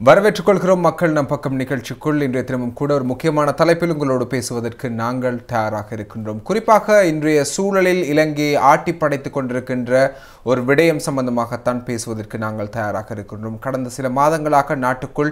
வரவேற்றுக் கொள்கிறோம் மக்கள் நம் பக்கம் நிகழ்ச்சிக்குள். இன்றைய தினமும் கூட ஒரு முக்கியமான தலைப்பில் உங்களோடு பேசுவதற்கு நாங்கள் தயாராக இருக்கின்றோம். குறிப்பாக இன்றைய சூழலில் இலங்கையை ஆட்டி படைத்துக் கொண்டிருக்கின்ற ஒரு விடயம் சம்பந்தமாகத்தான் பேசுவதற்கு நாங்கள் தயாராக இருக்கின்றோம். கடந்த சில மாதங்களாக நாட்டுக்குள்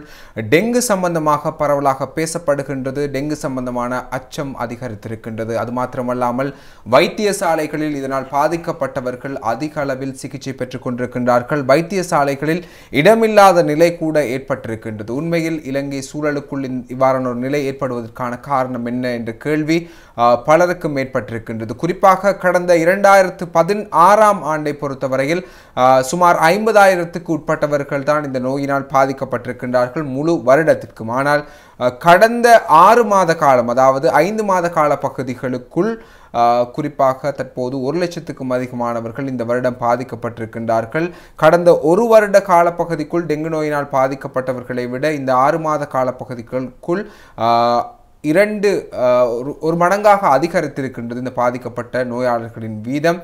டெங்கு சம்பந்தமாக பரவலாக பேசப்படுகின்றது. டெங்கு சம்பந்தமான அச்சம் அதிகரித்திருக்கின்றது. அது மாத்திரமல்லாமல் வைத்தியசாலைகளில் இதனால் பாதிக்கப்பட்டவர்கள் அதிக அளவில் சிகிச்சை பெற்றுக் கொண்டிருக்கின்றார்கள். வைத்தியசாலைகளில் இடமில்லாத நிலை கூட ஏற்பட்டிருக்கின்றது. உண்மையில் இலங்கை சூழலுக்குள் இவ்வாறான ஒரு நிலை ஏற்படுவதற்கான காரணம் என்ன என்ற கேள்வி பலருக்கும் ஏற்பட்டிருக்கின்றது. குறிப்பாக கடந்த 2016ஆம் ஆண்டை பொறுத்தவரையில் சுமார் 50,000க்கு உட்பட்டவர்கள் தான் இந்த நோயினால் பாதிக்கப்பட்டிருக்கின்றார்கள் முழு வருடத்திற்கும். ஆனால் கடந்த 6 மாத காலம், அதாவது 5 மாத கால பகுதிகளுக்குள் குறிப்பாக தற்போது 1,00,000க்கும் அதிகமானவர்கள் இந்த வருடம் பாதிக்கப்பட்டிருக்கின்றார்கள். கடந்த ஒரு வருட காலப்பகுதிக்குள் டெங்கு நோயினால் பாதிக்கப்பட்டவர்களை விட இந்த 6 மாத காலப்பகுதிகளுக்குள் ஒரு மடங்காக அதிகரித்திருக்கின்றது இந்த பாதிக்கப்பட்ட நோயாளர்களின் வீதம்.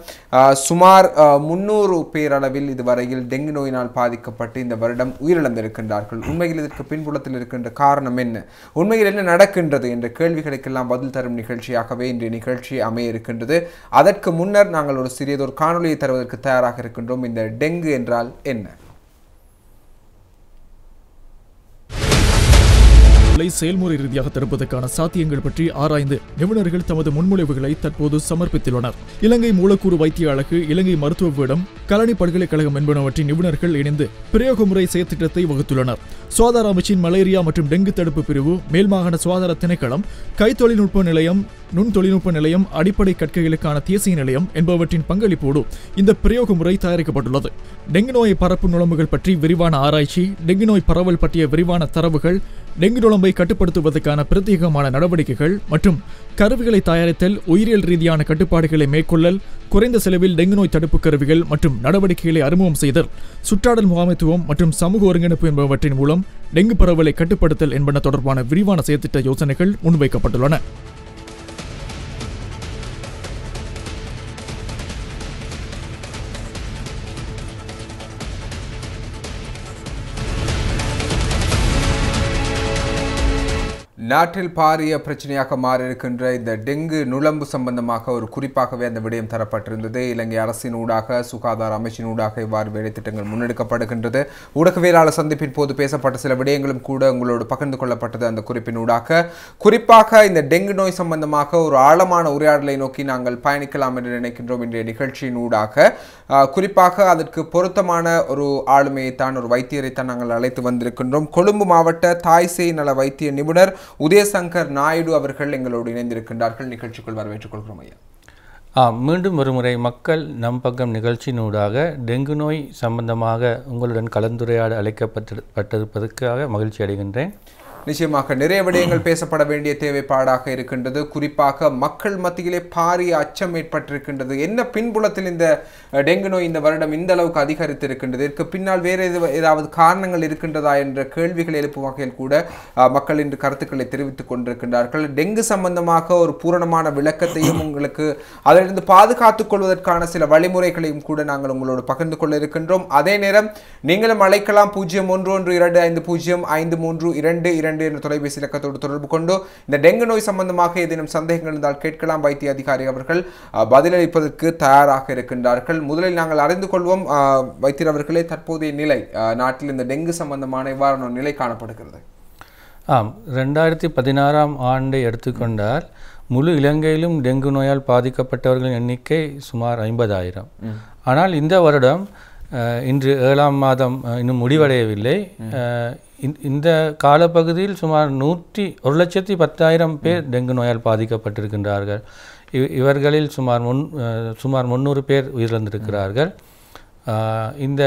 சுமார் 300 பேர் அளவில் இதுவரையில் டெங்கு நோயினால் பாதிக்கப்பட்டு இந்த வருடம் உயிரிழந்திருக்கின்றார்கள். உண்மையில் இதற்கு பின்புலத்தில் இருக்கின்ற காரணம் என்ன, உண்மையில் என்ன நடக்கின்றது என்ற கேள்விகளுக்கெல்லாம் பதில் தரும் நிகழ்ச்சியாகவே இன்றைய நிகழ்ச்சி அமைய இருக்கின்றது. அதற்கு முன்னர் நாங்கள் ஒரு சிறியதொரு காணொலியை தருவதற்கு தயாராக இருக்கின்றோம். இந்த டெங்கு என்றால் என்ன? செயல்முறை ரீதியாக தடுப்பதற்கான சாத்தியங்கள் பற்றி ஆராய்ந்து நிபுணர்கள் தமது முன்மொழிவுகளை தற்போது சமர்ப்பித்துள்ளனர். இலங்கை மூலக்கூறு வைத்திய அழகு, இலங்கை மருத்துவ பீடம், கலனி பல்கலைக்கழகம் என்பனவற்றின் நிபுணர்கள் இணைந்து பிரயோக முறை செயற்திட்டத்தை வகுத்துள்ளனர். சுகாதார அமைச்சின் மலேரியா மற்றும் டெங்கு தடுப்பு பிரிவு, மேல்மாகாண சுகாதார திணைக்களம், கை தொழில்நுட்ப நிலையம், நுண் தொழில்நுட்ப நிலையம், அடிப்படை கற்கைகளுக்கான தேசிய நிலையம் என்பவற்றின் பங்களிப்போடு இந்த பிரயோக முறை தயாரிக்கப்பட்டுள்ளது. டெங்கு நோய் பரப்பு நுழம்புகள் பற்றி விரிவான ஆராய்ச்சி, டெங்கு நோய் பரவல் பற்றிய விரிவான தரவுகள், டெங்கு நுழம்பை கட்டுப்படுத்துவதற்கான பிரத்யேகமான நடவடிக்கைகள் மற்றும் கருவிகளை தயாரித்தல், உயிரியல் ரீதியான கட்டுப்பாடுகளை மேற்கொள்ளல், குறைந்த செலவில் டெங்கு நோய் தடுப்பு கருவிகள் மற்றும் நடவடிக்கைகளை அறிமுகம் செய்தல், சுற்றாடல் முகாமைத்துவம் மற்றும் சமூக ஒருங்கிணைப்பு என்பவற்றின் மூலம் டெங்கு பரவலை கட்டுப்படுத்தல் என்பன தொடர்பான விரிவான செயற்திட்ட யோசனைகள் முன்வைக்கப்பட்டுள்ளன. நாட்டில் பாரிய பிரச்சனையாக மாறியிருக்கின்ற இந்த டெங்கு நுழம்பு சம்பந்தமாக ஒரு குறிப்பாகவே அந்த விடயம் தரப்பட்டிருந்தது. இலங்கை அரசின் ஊடாக, சுகாதார அமைச்சின் ஊடாக இவ்வாறு வேலைத்திட்டங்கள் முன்னெடுக்கப்படுகின்றது. ஊடகவியலாளர் சந்திப்பின் போது பேசப்பட்ட சில விடயங்களும் கூட உங்களோடு பகிர்ந்து கொள்ளப்பட்டது. அந்த குறிப்பின் ஊடாக குறிப்பாக இந்த டெங்கு நோய் சம்பந்தமாக ஒரு ஆழமான உரையாடலை நோக்கி நாங்கள் பயணிக்கலாம் என்று நினைக்கின்றோம். இன்றைய நிகழ்ச்சியின் ஊடாக குறிப்பாக அதற்கு பொருத்தமான ஒரு ஆளுமையைத்தான், ஒரு வைத்தியரைத்தான் நாங்கள் அழைத்து வந்திருக்கின்றோம். கொழும்பு மாவட்ட தாய் சேய் நல வைத்திய நிபுணர் உதயசங்கர் நாயுடு அவர்கள் எங்களோடு இணைந்திருக்கின்றார்கள். நிகழ்ச்சிக்குள் வரவேற்றுக் கொள்கிறோம் ஐயா. மீண்டும் ஒருமுறை மக்கள் நம் பக்கம் நிகழ்ச்சியினூடாக டெங்கு நோய் சம்பந்தமாக உங்களுடன் கலந்துரையாட அழைக்கப்பட்டிருப்பதற்காக மகிழ்ச்சி அடைகின்றேன். நிச்சயமாக நிறைய விடயங்கள் பேசப்பட வேண்டிய தேவைப்பாடாக இருக்கின்றது. குறிப்பாக மக்கள் மத்தியிலே பாரிய அச்சம் ஏற்பட்டிருக்கின்றது. என்ன பின்புலத்தில் இந்த டெங்கு நோய் இந்த வருடம் இந்த அளவுக்கு அதிகரித்திருக்கின்றது, இதற்கு பின்னால் வேறு ஏதாவது காரணங்கள் இருக்கின்றதா என்ற கேள்விகள் எழுப்பும் வகையில் கூட மக்கள் இன்று கருத்துக்களை தெரிவித்துக் கொண்டிருக்கின்றார்கள். டெங்கு சம்பந்தமாக ஒரு பூரணமான விளக்கத்தையும் உங்களுக்கு அதிலிருந்து பாதுகாத்துக் கொள்வதற்கான சில வழிமுறைகளையும் கூட நாங்கள் உங்களோடு பகிர்ந்து கொள்ள இருக்கின்றோம். அதே நேரம் நீங்களும் அழைக்கலாம் 0112253532 என்ற தொலைபேசி இலக்கத்தோடு தொடர்பு கொண்டு இந்த டெங்கு நோய் சம்பந்தமாக ஏதேனும் சந்தேகங்கள் இருந்தால் கேட்கலாம். வைத்திய அதிகாரி அவர்கள் பதிலளிப்பதற்கு தயாராக இருக்கின்றார்கள். முதலில் நாங்கள் அறிந்து கொள்வோம் வைத்தியர் அவர்களே, தற்போதைய நிலை நாட்டில் இந்த டெங்கு சம்பந்தமான இவ்வாறான நிலை காணப்படுகிறது. 2016ஆம் ஆண்டை எடுத்துக்கொண்டால் முழு இலங்கையிலும் டெங்கு நோயால் பாதிக்கப்பட்டவர்களின் எண்ணிக்கை சுமார் 50,000. ஆனால் இந்த வருடம் இன்று 7ஆம் மாதம் இன்னும் முடிவடையவில்லை. இந்த காலப்பகுதியில் சுமார் 1,10,000 பேர் டெங்கு நோயால் பாதிக்கப்பட்டிருக்கின்றார்கள். இவர்களில் சுமார் 300 பேர் உயிரிழந்திருக்கிறார்கள். இந்த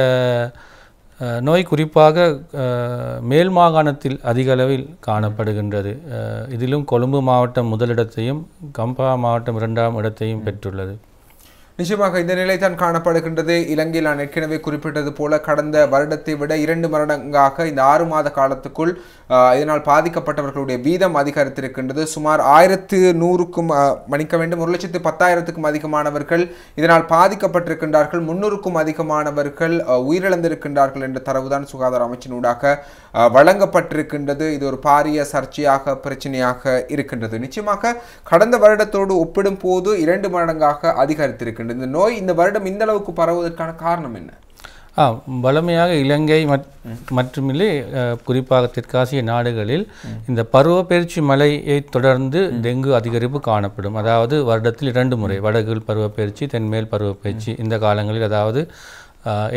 நோய் குறிப்பாக மேல் மாகாணத்தில் அதிக அளவில் காணப்படுகின்றது. இதிலும் கொழும்பு மாவட்டம் முதலிடத்தையும் கம்பா மாவட்டம் 2ஆம் இடத்தையும் பெற்றுள்ளது. நிச்சயமாக இந்த நிலை தான் காணப்படுகின்றது. இலங்கையில் நான் ஏற்கனவே குறிப்பிட்டது போல கடந்த வருடத்தை விட 2 மடங்காக இந்த 6 மாத காலத்துக்குள் இதனால் பாதிக்கப்பட்டவர்களுடைய வீதம் அதிகரித்திருக்கின்றது. சுமார் 1100க்கும் மன்னிக்க வேண்டும் 1,10,000க்கும் அதிகமானவர்கள் இதனால் பாதிக்கப்பட்டிருக்கின்றார்கள். 300க்கும் அதிகமானவர்கள் உயிரிழந்திருக்கின்றார்கள் என்ற தரவுதான் சுகாதார அமைச்சினூடாக வழங்கப்பட்டிருக்கின்றது. இது ஒரு பாரிய சர்ச்சையாக பிரச்சனையாக இருக்கின்றது. நிச்சயமாக கடந்த வருடத்தோடு ஒப்பிடும் போது 2 மடங்காக அதிகரித்திருக்கின்றது. இந்த நோய் இந்த வருடம் இந்த அளவுக்கு பரவுவதற்கான காரணம் என்ன? வளமையாக இலங்கை மட்டுமில்லை குறிப்பாக தெற்காசிய நாடுகளில் இந்த பருவப்பெயர்ச்சி மழையை தொடர்ந்து டெங்கு அதிகரிப்பு காணப்படும். அதாவது வருடத்தில் 2 முறை வடகிழ் பருவப்பெயர்ச்சி தென்மேல் பருவப்பெயர்ச்சி இந்த காலங்களில், அதாவது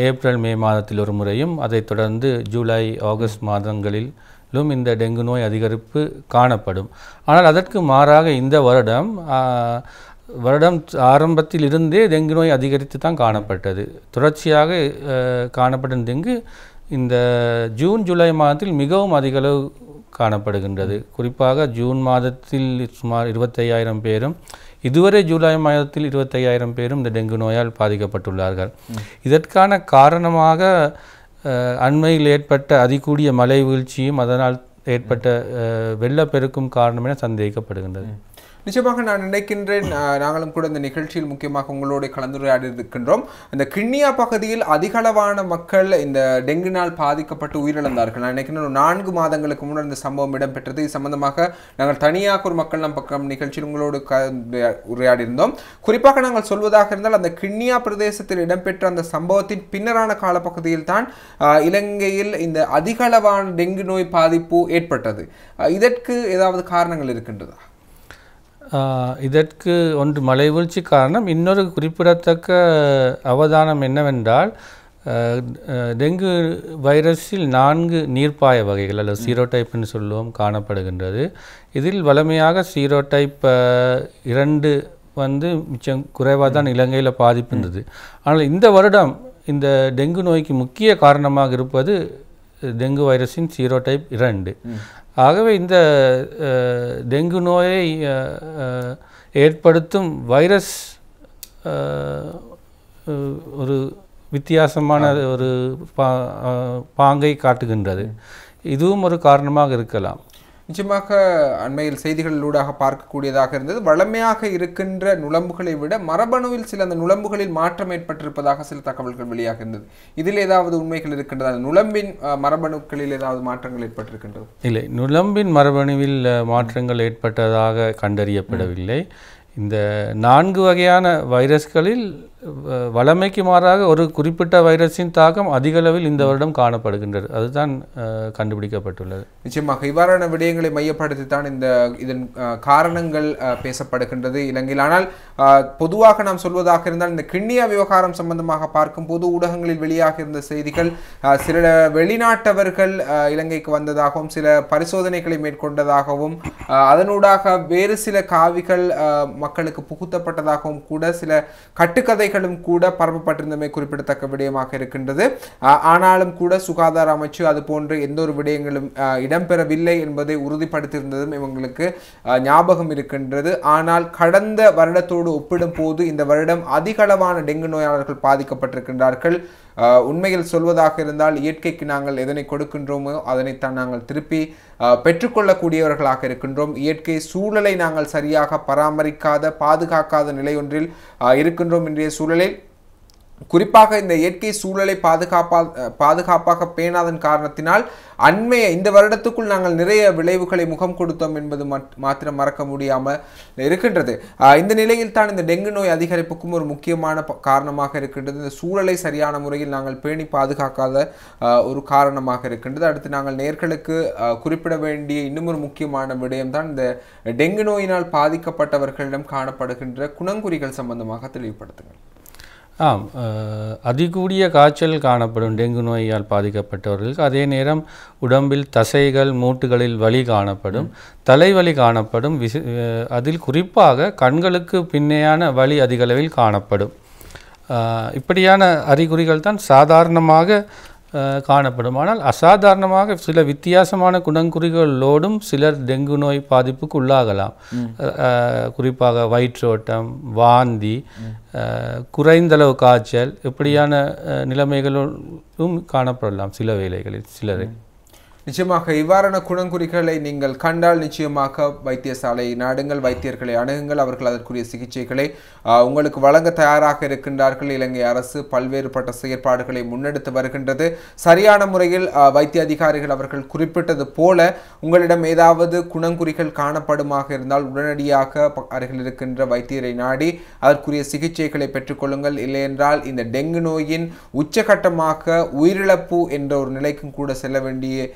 ஏப்ரல் மே மாதத்தில் ஒரு முறையும் அதைத் தொடர்ந்து ஜூலை ஆகஸ்ட் மாதங்களிலும் இந்த டெங்கு நோய் அதிகரிப்பு காணப்படும். ஆனால் அதற்கு மாறாக இந்த வருடம் ஆரம்பத்தில் இருந்தே டெங்கு நோய் அதிகரித்து தான் காணப்பட்டது. தொடர்ச்சியாக காணப்பட்ட டெங்கு இந்த ஜூன் ஜூலை மாதத்தில் மிகவும் அதிகளவு காணப்படுகின்றது. குறிப்பாக ஜூன் மாதத்தில் சுமார் 25,000 பேரும், இதுவரை ஜூலை மாதத்தில் 25,000 பேரும் இந்த டெங்கு நோயால் பாதிக்கப்பட்டுள்ளார்கள். இதற்கான காரணமாக அண்மையில் ஏற்பட்ட அதிகூடிய மழை வீழ்ச்சியும் அதனால் ஏற்பட்ட வெள்ளப்பெருக்கும் காரணம் என சந்தேகிக்கப்படுகின்றது. நிச்சயமாக நான் நினைக்கின்றேன், நாங்களும் கூட இந்த நிகழ்ச்சியில் முக்கியமாக உங்களோட கலந்துரையாடி இருக்கின்றோம். இந்த கிண்ணியா பகுதியில் அதிகளவான மக்கள் இந்த டெங்குனால் பாதிக்கப்பட்டு உயிரிழந்தார்கள். நான் நினைக்கிறேன் 4 மாதங்களுக்கு முன்னர் இந்த சம்பவம் இடம்பெற்றது. இது சம்பந்தமாக நாங்கள் தனியாக ஒரு மக்கள் நம் பக்கம் நிகழ்ச்சியில் உங்களோடு உரையாடி இருந்தோம். குறிப்பாக நாங்கள் சொல்வதாக இருந்தால் அந்த கிண்ணியா பிரதேசத்தில் இடம்பெற்ற அந்த சம்பவத்தின் பின்னரான காலப்பகுதியில் தான் இலங்கையில் இந்த அதிகளவான டெங்கு நோய் பாதிப்பு ஏற்பட்டது. இதற்கு ஏதாவது காரணங்கள் இருக்கின்றதா? இதற்கு ஒன்று மழை வீழ்ச்சி காரணம். இன்னொரு குறிப்பிடத்தக்க அவதானம் என்னவென்றால் டெங்கு வைரஸில் 4 நீர்ப்பாய வகைகள் அல்லது சீரோடைப் என்று சொல்லுவோம் காணப்படுகின்றது. இதில் வலிமையாக சீரோடைப் 2 மிச்சம் குறைவாக தான் இலங்கையில் பாதிப்பு இருந்தது. ஆனால் இந்த வருடம் இந்த டெங்கு நோய்க்கு முக்கிய காரணமாக இருப்பது டெங்கு வைரஸின் சீரோடைப் 2. ஆகவே இந்த டெங்கு நோயை ஏற்படுத்தும் வைரஸ் ஒரு வித்தியாசமான ஒரு பாங்கை காட்டுகின்றது. இதுவும் ஒரு காரணமாக இருக்கலாம். நிச்சயமாக அண்மையில் செய்திகளூடாக பார்க்கக்கூடியதாக இருந்தது. வளமையாக இருக்கின்ற நுளம்புகளை விட மரபணுவில் சில அந்த நுளம்புகளில் மாற்றம் ஏற்பட்டிருப்பதாக சில தகவல்கள் வெளியாக இருந்தது. இதில் ஏதாவது உண்மைகள் இருக்கின்றதா? நுளம்பின் மரபணுக்களில் ஏதாவது மாற்றங்கள் ஏற்பட்டிருக்கின்றது? இல்லை, நுளம்பின் மரபணுவில் மாற்றங்கள் ஏற்பட்டதாக கண்டறியப்படவில்லை. இந்த 4 வகையான வைரஸ்களில் வளமைக்கு மாறாக ஒரு குறிப்பிட்ட வைரஸின் தாக்கம் அதிக அளவில் இந்த வருடம் காணப்படுகின்றது. அதுதான் கண்டுபிடிக்கப்பட்டுள்ளது. நிச்சயமாக இவ்வாறான விடயங்களை மையப்படுத்தி தான் இதன் காரணங்கள் பேசப்படுகின்றது இலங்கையில். ஆனால் பொதுவாக நாம் சொல்வதாக இருந்தால் இந்த கிண்ணியா விவகாரம் சம்பந்தமாக பார்க்கும்போது ஊடகங்களில் வெளியாக இருந்த செய்திகள் சில வெளிநாட்டவர்கள் இலங்கைக்கு வந்ததாகவும் சில பரிசோதனைகளை மேற்கொண்டதாகவும் அதனூடாக வேறு சில காவிகள் மக்களுக்கு புகுத்தப்பட்டதாகவும் கூட சில கட்டுக்கதைகளும் கூட பரப்பப்பட்டிருந்தமை குறிப்பிடத்தக்க விடயமாக இருக்கின்றது. ஆனாலும் கூட சுகாதார அமைச்சு அது போன்ற எந்த ஒரு விடயங்களும் இடம்பெறவில்லை என்பதை உறுதிப்படுத்தியிருந்ததும் இவங்களுக்கு ஞாபகம் இருக்கின்றது. ஆனால் கடந்த வருடத்தோடு ஒப்பிடும் போது இந்த வருடம் அதிகளவான டெங்கு நோயாளர்கள் பாதிக்கப்பட்டிருக்கின்றார்கள். உண்மையில் சொல்வதாக இருந்தால் இயற்கைக்கு நாங்கள் எதனை கொடுக்கின்றோமோ அதனைத்தான் நாங்கள் திருப்பி பெற்றுக்கொள்ளக்கூடியவர்களாக இருக்கின்றோம். இயற்கை சூழலை நாங்கள் சரியாக பராமரிக்காத பாதுகாக்காத நிலையொன்றில் இருக்கின்றோம். இன்றைய சூழலில் குறிப்பாக இந்த இயற்கை சூழலை பாதுகாப்பாக பேணாதன் காரணத்தினால் அண்மைய இந்த வருடத்துக்குள் நாங்கள் நிறைய விளைவுகளை முகம் கொடுத்தோம் என்பது மாத்திரம் மறக்க முடியாமல் இருக்கின்றது. இந்த நிலையில் தான் இந்த டெங்கு நோய் அதிகரிப்புக்கும் ஒரு முக்கியமான காரணமாக இருக்கின்றது. இந்த சூழலை சரியான முறையில் நாங்கள் பேணி பாதுகாக்காத ஒரு காரணமாக இருக்கின்றது. அடுத்து நாங்கள் நேர்களுக்கு குறிப்பிட வேண்டிய இன்னும் ஒரு முக்கியமான விடயம்தான் இந்த டெங்கு நோயினால் பாதிக்கப்பட்டவர்களிடம் காணப்படுகின்ற குணங்குறிகள் சம்பந்தமாக தெளிவுபடுத்துங்கள். அதிகூடிய காய்ச்சல் காணப்படும் டெங்கு நோயால் பாதிக்கப்பட்டவர்களுக்கு. அதே நேரம் உடம்பில் தசைகள் மூட்டுகளில் வலி காணப்படும், தலைவலி காணப்படும். அதில் குறிப்பாக கண்களுக்கு பின்னையான வலி அதிகளவில் காணப்படும். இப்படியான அறிகுறிகள் தான் சாதாரணமாக காணப்படும். ஆனால் அசாதாரணமாக சில வித்தியாசமான குணங்குறிகளோடும் சிலர் டெங்கு நோய் பாதிப்புக்கு உள்ளாகலாம். குறிப்பாக வயிற்றோட்டம், வாந்தி, குறைந்தளவு காய்ச்சல் இப்படியான நிலைமைகளும் காணப்படலாம் சில வேளைகளில் சிலரை. நிச்சயமாக இவ்வாறான குணங்குறிகளை நீங்கள் கண்டால் நிச்சயமாக வைத்தியசாலை நாடுங்கள், வைத்தியர்களை அணுகுங்கள். அவர்கள் அதற்குரிய சிகிச்சைகளை உங்களுக்கு வழங்க தயாராக இருக்கின்றார்கள். இலங்கை அரசு பல்வேறுபட்ட செயற்பாடுகளை முன்னெடுத்து வருகின்றது. சரியான முறையில் வைத்திய அதிகாரிகள் அவர்கள் குறிப்பிட்டது போல உங்களிடம் ஏதாவது குணங்குறிகள் காணப்படுமாக இருந்தால் உடனடியாக அருகில் இருக்கின்ற வைத்தியரை நாடி அதற்குரிய சிகிச்சைகளை பெற்றுக்கொள்ளுங்கள். இல்லையென்றால் இந்த டெங்கு நோயின் உச்சகட்டமாக உயிரிழப்பு என்ற ஒரு நிலைக்கும் கூட செல்ல வேண்டிய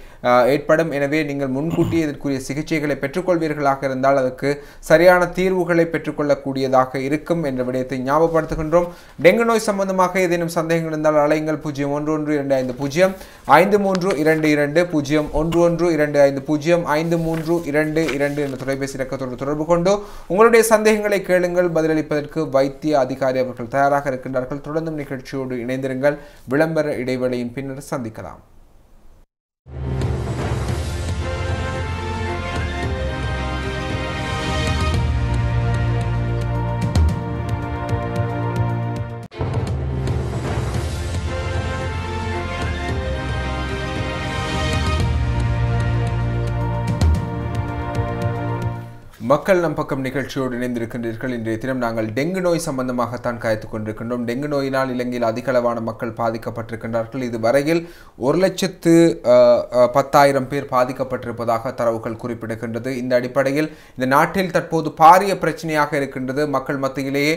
ஏற்படும். எனவே நீங்கள் முன்கூட்டியே இதற்குரிய சிகிச்சைகளை பெற்றுக்கொள்வீர்களாக இருந்தால் அதற்கு சரியான தீர்வுகளை பெற்றுக்கொள்ளக்கூடியதாக இருக்கும் என்ற விடயத்தை ஞாபகப்படுத்துகின்றோம். டெங்கு நோய் சம்பந்தமாக ஏதேனும் சந்தேகங்கள் இருந்தால் அலையுங்கள் 0112505322 0112505322 என்ற தொலைபேசி இலக்கத்தோடு தொடர்பு கொண்டு உங்களுடைய சந்தேகங்களை கேளுங்கள். பதிலளிப்பதற்கு வைத்திய அதிகாரி அவர்கள் தயாராக இருக்கின்றார்கள். தொடர்ந்தும் நிகழ்ச்சியோடு இணைந்திருங்கள். விளம்பர இடைவெளியின் பின்னர் சந்திக்கலாம். மக்கள் நம் பக்கம் நிகழ்ச்சியோடு இணைந்திருக்கின்றீர்கள். இன்றைய தினம் நாங்கள் டெங்கு நோய் சம்பந்தமாகத்தான் காய்த்து கொண்டிருக்கின்றோம். டெங்கு நோயினால் இலங்கையில் அதிக அளவான மக்கள் பாதிக்கப்பட்டிருக்கின்றார்கள். இதுவரையில் 1,10,000 பேர் பாதிக்கப்பட்டிருப்பதாக தரவுகள் குறிப்பிடுகின்றது. இந்த அடிப்படையில் இந்த நாட்டில் தற்போது பாரிய பிரச்சனையாக இருக்கின்றது. மக்கள் மத்தியிலேயே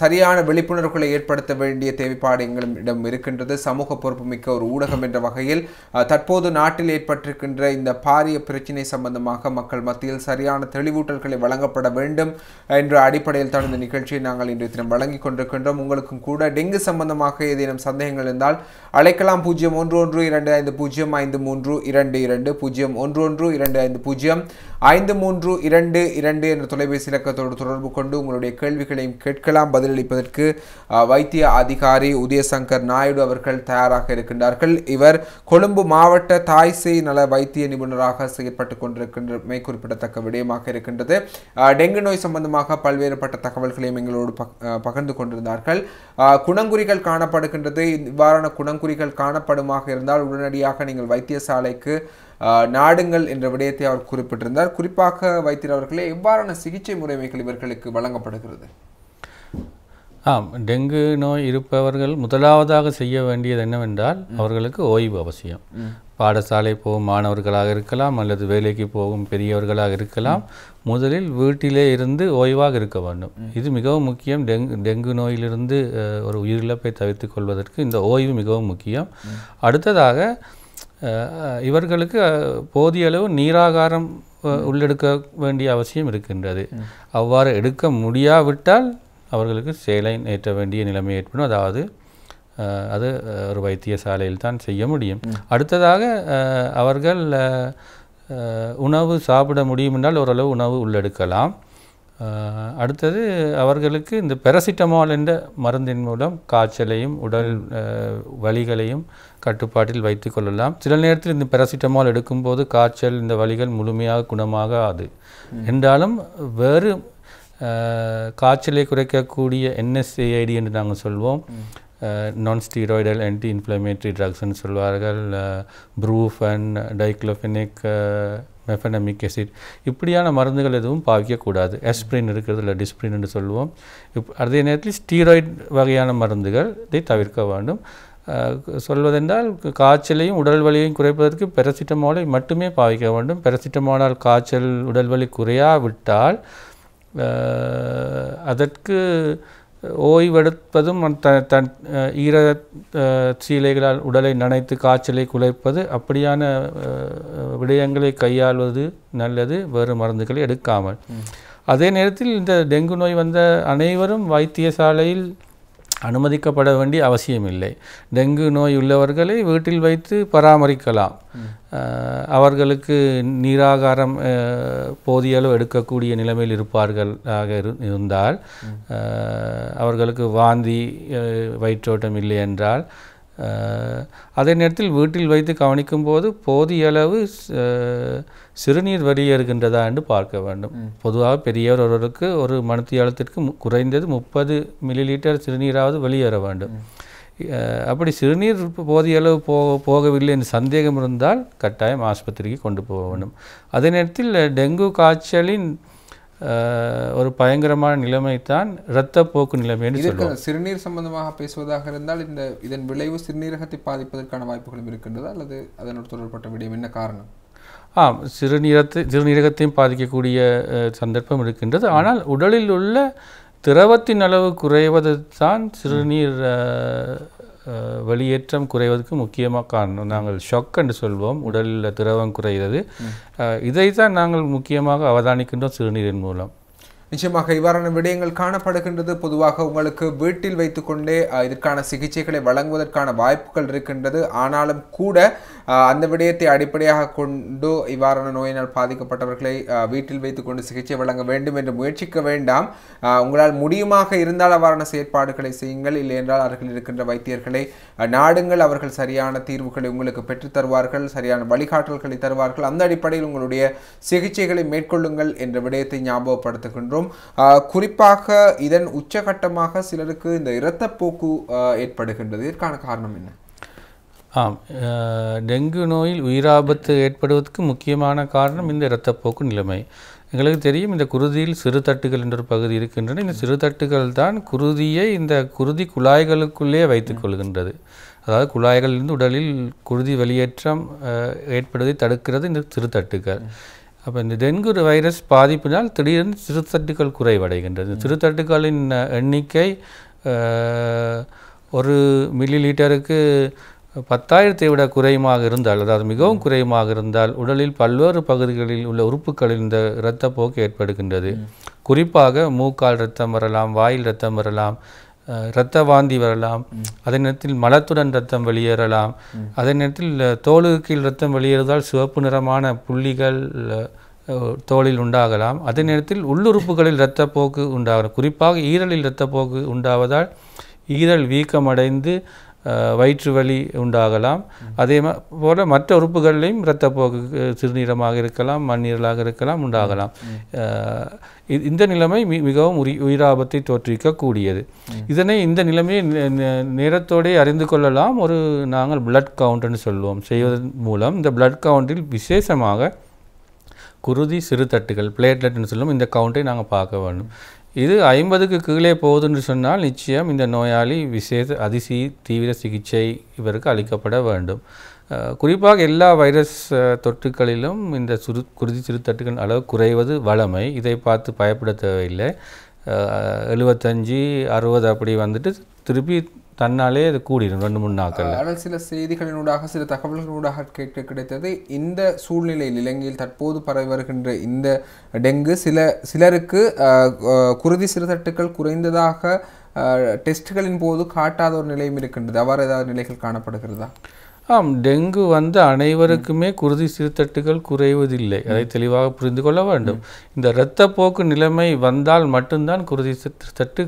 சரியான விழிப்புணர்வுகளை ஏற்படுத்த வேண்டிய தேவைப்பாடு எங்களிடம் இருக்கின்றது. சமூக பொறுப்புமிக்க ஒரு ஊடகம் என்ற வகையில் தற்போது நாட்டில் ஏற்பட்டிருக்கின்ற இந்த பாரிய பிரச்சினை சம்பந்தமாக மக்கள் மத்தியில் சரியான தெளிவு வழங்கப்பட வேண்டும் என்ற அடிப்படையில் தான் இந்த நிகழ்ச்சியை நாங்கள் இன்றைய தினம் வழங்கிக் கொண்டிருக்கின்றோம். உங்களுக்கும் கூட டெங்கு சம்பந்தமாக ஏதேனும் சந்தேகங்கள் இருந்தால் அழைக்கலாம். 0112505322 0112505322 என்ற தொலைபேசி இலக்கத்தோடு தொடர்பு கொண்டு உங்களுடைய கேள்விகளையும் கேட்கலாம். பதிலளிப்பதற்கு வைத்திய அதிகாரி உதயசங்கர் நாயுடு அவர்கள் தயாராக இருக்கின்றார்கள். இவர் கொழும்பு மாவட்ட தாய் சேய் நல வைத்திய நிபுணராக செயற்பட்டுக் கொண்டிருக்கின்றமை குறிப்பிடத்தக்க விடயமாக இருக்கின்றது. டெங்கு நோய் சம்பந்தமாக பல்வேறுபட்ட தகவல்களையும் எங்களோடு பகிர்ந்து கொண்டிருந்தார்கள். குணங்குறிகள் காணப்படுகின்றது. இவ்வாறான குணங்குறிகள் காணப்படுமாக இருந்தால் உடனடியாக நீங்கள் வைத்தியசாலைக்கு நாடுங்கள் என்ற விடயத்தை அவர் குறிப்பிட்டிருந்தார். குறிப்பாக வைத்தியர் அவர்களே, எவ்வாறான சிகிச்சை முறைமைகள் இவர்களுக்கு வழங்கப்படுகிறது? டெங்கு நோய் இருப்பவர்கள் முதலாவதாக செய்ய வேண்டியது என்னவென்றால் அவர்களுக்கு ஓய்வு அவசியம். பாடசாலை போகும் மாணவர்களாக இருக்கலாம் அல்லது வேலைக்கு போகும் பெரியவர்களாக இருக்கலாம். முதலில் வீட்டிலே இருந்து ஓய்வாக இருக்க வேண்டும். இது மிகவும் முக்கியம். டெங்கு நோயிலிருந்து ஒரு உயிரிழப்பை தவிர்த்து கொள்வதற்கு இந்த ஓய்வு மிகவும் முக்கியம். அடுத்ததாக இவர்களுக்கு போதிய அளவு நீராகாரம் உள்ளெடுக்க வேண்டிய அவசியம் இருக்கின்றது. அவ்வாறு எடுக்க முடியாவிட்டால் அவர்களுக்கு சேலைன் ஏற்ற வேண்டிய நிலைமை ஏற்படும். அதாவது அது ஒரு வைத்தியசாலையில் தான் செய்ய முடியும். அடுத்ததாக அவர்கள் உணவு சாப்பிட முடியும் என்றால் ஓரளவு உணவு உள்ளெடுக்கலாம். அடுத்தது அவர்களுக்கு இந்த பெரசிட்டமால் என்ற மருந்தின் மூலம் காய்ச்சலையும் உடல் வலிகளையும் கட்டுப்பாட்டில் வைத்து கொள்ளலாம். சில நேரத்தில் இந்த பெரசிட்டமால் எடுக்கும்போது காய்ச்சல் இந்த வலிகள் முழுமையாக குணமாகாது என்றாலும் வேறு காய்ச்சலை குறைக்கக்கூடிய NSAID என்று நாங்கள் சொல்வோம், நான் ஸ்டீராய்டல் ஆன்டி இன்ஃப்ளமேட்டரி ட்ரக்ஸ்ன்னு சொல்வார்கள். ப்ரூஃபன், டைக்ளோஃபெனிக், மெஃபனமிக் ஆசிட் இப்படியான மருந்துகள் எதுவும் பாவிக்கக்கூடாது. ஆஸ்பிரின் இருக்கிறது இல்லை, டிஸ்பிரின் என்று சொல்லுவோம். அதே நேரத்தில் ஸ்டீராய்டு வகையான மருந்துகள் இதை தவிர்க்க வேண்டும். சொல்வதென்றால் காய்ச்சலையும் உடல் வலியையும் குறைப்பதற்கு பெரசிட்டமாலை மட்டுமே பாவிக்க வேண்டும். பெரசிட்டமாலால் காய்ச்சல் உடல் வலி குறையாவிட்டால் அதற்கு ஓய்வெடுப்பதும் ஈர சீலைகளால் உடலை நனைத்து காய்ச்சலை குலைப்பது அப்படியான விடயங்களை கையாள்வது நல்லது, வேறு மருந்துகளை எடுக்காமல். அதே நேரத்தில் இந்த டெங்கு நோய் வந்த அனைவரும் வைத்தியசாலையில் அனுமதிக்கப்பட வேண்டிய அவசியமில்லை. டெங்கு நோய் உள்ளவர்களை வீட்டில் வைத்து பராமரிக்கலாம். அவர்களுக்கு நீராகாரம் போதிய அளவு எடுக்கக்கூடிய நிலைமையில் இருப்பார்களாக இருந்தால், அவர்களுக்கு வாந்தி வயிற்றோட்டம் இல்லை என்றால் அதே நேரத்தில் வீட்டில் வைத்து கவனிக்கும் போது போதிய அளவு சிறுநீர் வெளியேறுகின்றதா என்று பார்க்க வேண்டும். பொதுவாக பெரியவர் ஒருவருக்கு ஒரு மணித்தியாலத்திற்கு குறைந்தது 30 மில்லிலிட்டர் சிறுநீராவது வெளியேற வேண்டும். அப்படி சிறுநீர் போதிய அளவு போகவில்லை என்று சந்தேகம் இருந்தால் கட்டாயம் ஆஸ்பத்திரிக்கு கொண்டு போக வேண்டும். அதே நேரத்தில் டெங்கு காய்ச்சலின் ஒரு பயங்கரமான நிலைமைத்தான் இரத்தப்போக்கு நிலைமை என்று சொல்லுவோம். சிறுநீர் சம்பந்தமாக பேசுவதாக இருந்தால் இதன் விளைவு சிறுநீரகத்தை பாதிப்பதற்கான வாய்ப்புகளும் இருக்கின்றதா அல்லது அதனோடு தொடர்பட்ட விடயம் என்ன காரணம்? சிறுநீரகத்தையும் பாதிக்கக்கூடிய சந்தர்ப்பம் இருக்கின்றது. ஆனால் உடலில் உள்ள திரவத்தின் அளவு குறைவது தான் சிறுநீர் வெளியேற்றம் குறைவதற்கு முக்கியமாக காரணம். நாங்கள் ஷொக் என்று சொல்வோம், உடலில் திரவம் குறைகிறது. இதைத்தான் நாங்கள் முக்கியமாக அவதானிக்கின்றோம் சிறுநீரின் மூலம். நிச்சயமாக இவ்வாறான விடயங்கள் காணப்படுகின்றது. பொதுவாக உங்களுக்கு வீட்டில் வைத்துக்கொண்டே இதற்கான சிகிச்சைகளை வழங்குவதற்கான வாய்ப்புகள் இருக்கின்றது. ஆனாலும் கூட அந்த விடயத்தை அடிப்படையாக கொண்டு இவ்வாறான நோயினால் பாதிக்கப்பட்டவர்களை வீட்டில் வைத்துக்கொண்டு சிகிச்சை வழங்க வேண்டும் என்று முயற்சிக்க வேண்டாம். உங்களால் முடியுமாக இருந்தால் அவ்வாறான செயற்பாடுகளை செய்யுங்கள். இல்லை என்றால் அவர்கள் இருக்கின்ற வைத்தியர்களை நாடுங்கள். அவர்கள் சரியான தீர்வுகளை உங்களுக்கு பெற்றுத் தருவார்கள், சரியான வழிகாட்டல்களை தருவார்கள். அந்த அடிப்படையில் உங்களுடைய சிகிச்சைகளை மேற்கொள்ளுங்கள் என்ற விடயத்தை ஞாபகப்படுத்துகின்றோம். குறிப்பாக இதன் உச்சகட்டமாக சிலருக்கு இந்த இரத்தப்போக்கு ஏற்படுகின்றது. இதற்கான காரணம் என்ன? டெங்கு நோயில் உயிராபத்து ஏற்படுவதற்கு முக்கியமான காரணம் இந்த இரத்தப்போக்கு நிலைமை. எங்களுக்கு தெரியும், இந்த குருதியில் சிறுதட்டுகள் என்ற ஒரு பகுதி இருக்கின்றன. இந்த சிறுதட்டுகள் தான் குருதியை இந்த குருதி குழாய்களுக்குள்ளே வைத்துக் கொள்கின்றது. அதாவது குழாய்களிலிருந்து உடலில் குருதி வெளியேற்றம் ஏற்படுவதை தடுக்கிறது இந்த சிறுதட்டுகள். அப்போ இந்த டெங்கு வைரஸ் பாதிப்பினால் திடீரென்று சிறுதட்டுகள் குறைவடைகின்றது. சிறுதட்டுகளின் எண்ணிக்கை ஒரு மில்லி லிட்டருக்கு 10,000 விட குறைவாக இருந்தால், அதாவது மிகவும் குறைவாக இருந்தால் உடலில் பல்வேறு பகுதிகளில் உள்ள உறுப்புகளில் இந்த இரத்தப்போக்கு ஏற்படுகின்றது. குறிப்பாக மூக்கால் இரத்தம் வரலாம், வாயில் இரத்தம் வரலாம், இரத்த வாந்தி வரலாம். அதே நேரத்தில் மலத்துடன் இரத்தம் வெளியேறலாம். அதே நேரத்தில் தோலுக்கு கீழ் இரத்தம் வெளியேறுவதால் சிவப்பு நிறமான புள்ளிகள் தோலில் உண்டாகலாம். அதே நேரத்தில் உள்ளுறுப்புகளில் இரத்தப்போக்கு உண்டாகலாம். குறிப்பாக ஈரலில் இரத்தப்போக்கு உண்டாவதால் ஈரல் வீக்கமடைந்து வயிற்று வலி உண்டாகலாம். அதே போல மற்ற உறுப்புகளிலையும் இரத்தப்போக்கு சிறுநீரமாக இருக்கலாம், மண்ணீரலாக இருக்கலாம், உண்டாகலாம். இந்த நிலைமை மிகவும் உயிராபத்தை தோற்றுவிக்கக்கூடியது. இந்த நிலைமையை நேரத்தோடு அறிந்து கொள்ளலாம். நாங்கள் பிளட் கவுண்ட்னு சொல்லுவோம். செய்வதன் மூலம் இந்த பிளட் கவுண்டில் விசேஷமாக குருதி சிறுதட்டுகள் பிளேட்லெட்னு சொல்லுவோம். இந்த கவுண்டை நாங்கள் பார்க்க வேண்டும். இது 50க்கு கீழே போகுதுன்னு சொன்னால் நிச்சயம் இந்த நோயாளி தீவிர சிகிச்சை இவருக்கு அளிக்கப்பட வேண்டும். குறிப்பாக எல்லா வைரஸ் தொற்றுக்களிலும் இந்த குருதி சிறுதட்டுகள் அளவு குறைவது வழமை. இதை பார்த்து பயப்பட தேவையில்லை. 75, 60 அப்படி வந்துட்டு திருப்பி தன்னாலே அது கூடிடும் 2-3 நாட்கள். ஆனால் சில செய்திகளினூடாக சில தகவல்களூடாக கேட்க கிடைத்தது, இந்த சூழ்நிலையில் இலங்கையில் தற்போது பரவி வருகின்ற இந்த டெங்கு சிலருக்கு குருதி சிறுதட்டுக்கள் குறைந்ததாக டெஸ்ட்களின் போது காட்டாத ஒரு நிலையும் இருக்கின்றது. அவ்வாறு ஏதாவது நிலைகள் காணப்படுகிறதா? டெங்கு அனைவருக்குமே குருதி சிறுதட்டுகள் குறைவதில்லை. அதை தெளிவாக புரிந்து கொள்ள வேண்டும். இந்த இரத்தப்போக்கு நிலைமை வந்தால் மட்டும்தான் குருதி சிறுதட்டு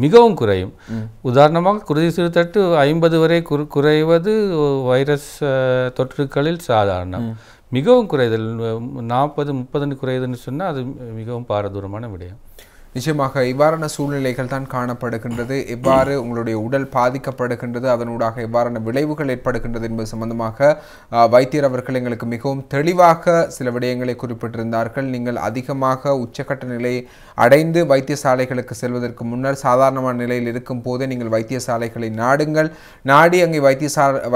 மிகவும் குறையும். உதாரணமாக குருதி சிறுதட்டு 50 வரை குறைவது வைரஸ் தொற்றுக்களில் சாதாரணம். மிகவும் குறைதல் 40-30 குறையுதுன்னு சொன்னால் அது மிகவும் பாரதூரமான விடயம். நிச்சயமாக இவ்வாறான சூழ்நிலைகள் தான் காணப்படுகின்றது. எவ்வாறு உங்களுடைய உடல் பாதிக்கப்படுகின்றது, அதனூடாக எவ்வாறான விளைவுகள் ஏற்படுகின்றது என்பது சம்பந்தமாக வைத்தியர் அவர்கள் எங்களுக்கு மிகவும் தெளிவாக சில விடயங்களை குறிப்பிட்டிருந்தார்கள். நீங்கள் அதிகமாக உச்சக்கட்ட நிலையை அடைந்து வைத்தியசாலைகளுக்கு செல்வதற்கு முன்னர் சாதாரணமான நிலையில் இருக்கும் போதே நீங்கள் வைத்தியசாலைகளை நாடி அங்கே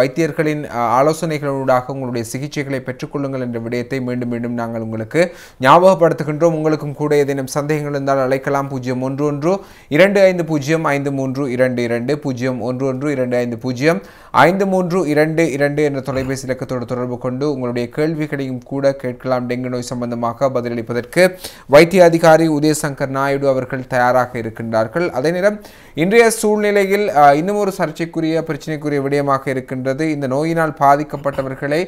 வைத்தியர்களின் ஆலோசனைகளூடாக உங்களுடைய சிகிச்சைகளை பெற்றுக்கொள்ளுங்கள் என்ற விடயத்தை மீண்டும் மீண்டும் நாங்கள் உங்களுக்கு ஞாபகப்படுத்துகின்றோம். உங்களுக்கும் கூட ஏதேனும் சந்தேகங்கள் இருந்தால் அழைக்கலாம். 011-2552-011-2552 என்ற தொலைபேசி இலக்கத்தோடு தொடர்பு கொண்டு உங்களுடைய கேள்விகளையும் கூட கேட்கலாம். டெங்கு நோய் சம்பந்தமாக பதிலளிப்பதற்கு வைத்திய அதிகாரி உதயசங்கர் நாயுடு அவர்கள் தயாராக இருக்கின்றார்கள். அதே நேரம் இன்றைய சூழ்நிலையில் இன்னும் ஒரு சர்ச்சைக்குரிய பிரச்சனைக்குரிய விடயமாக இருக்கின்றது. இந்த நோயினால் பாதிக்கப்பட்டவர்களை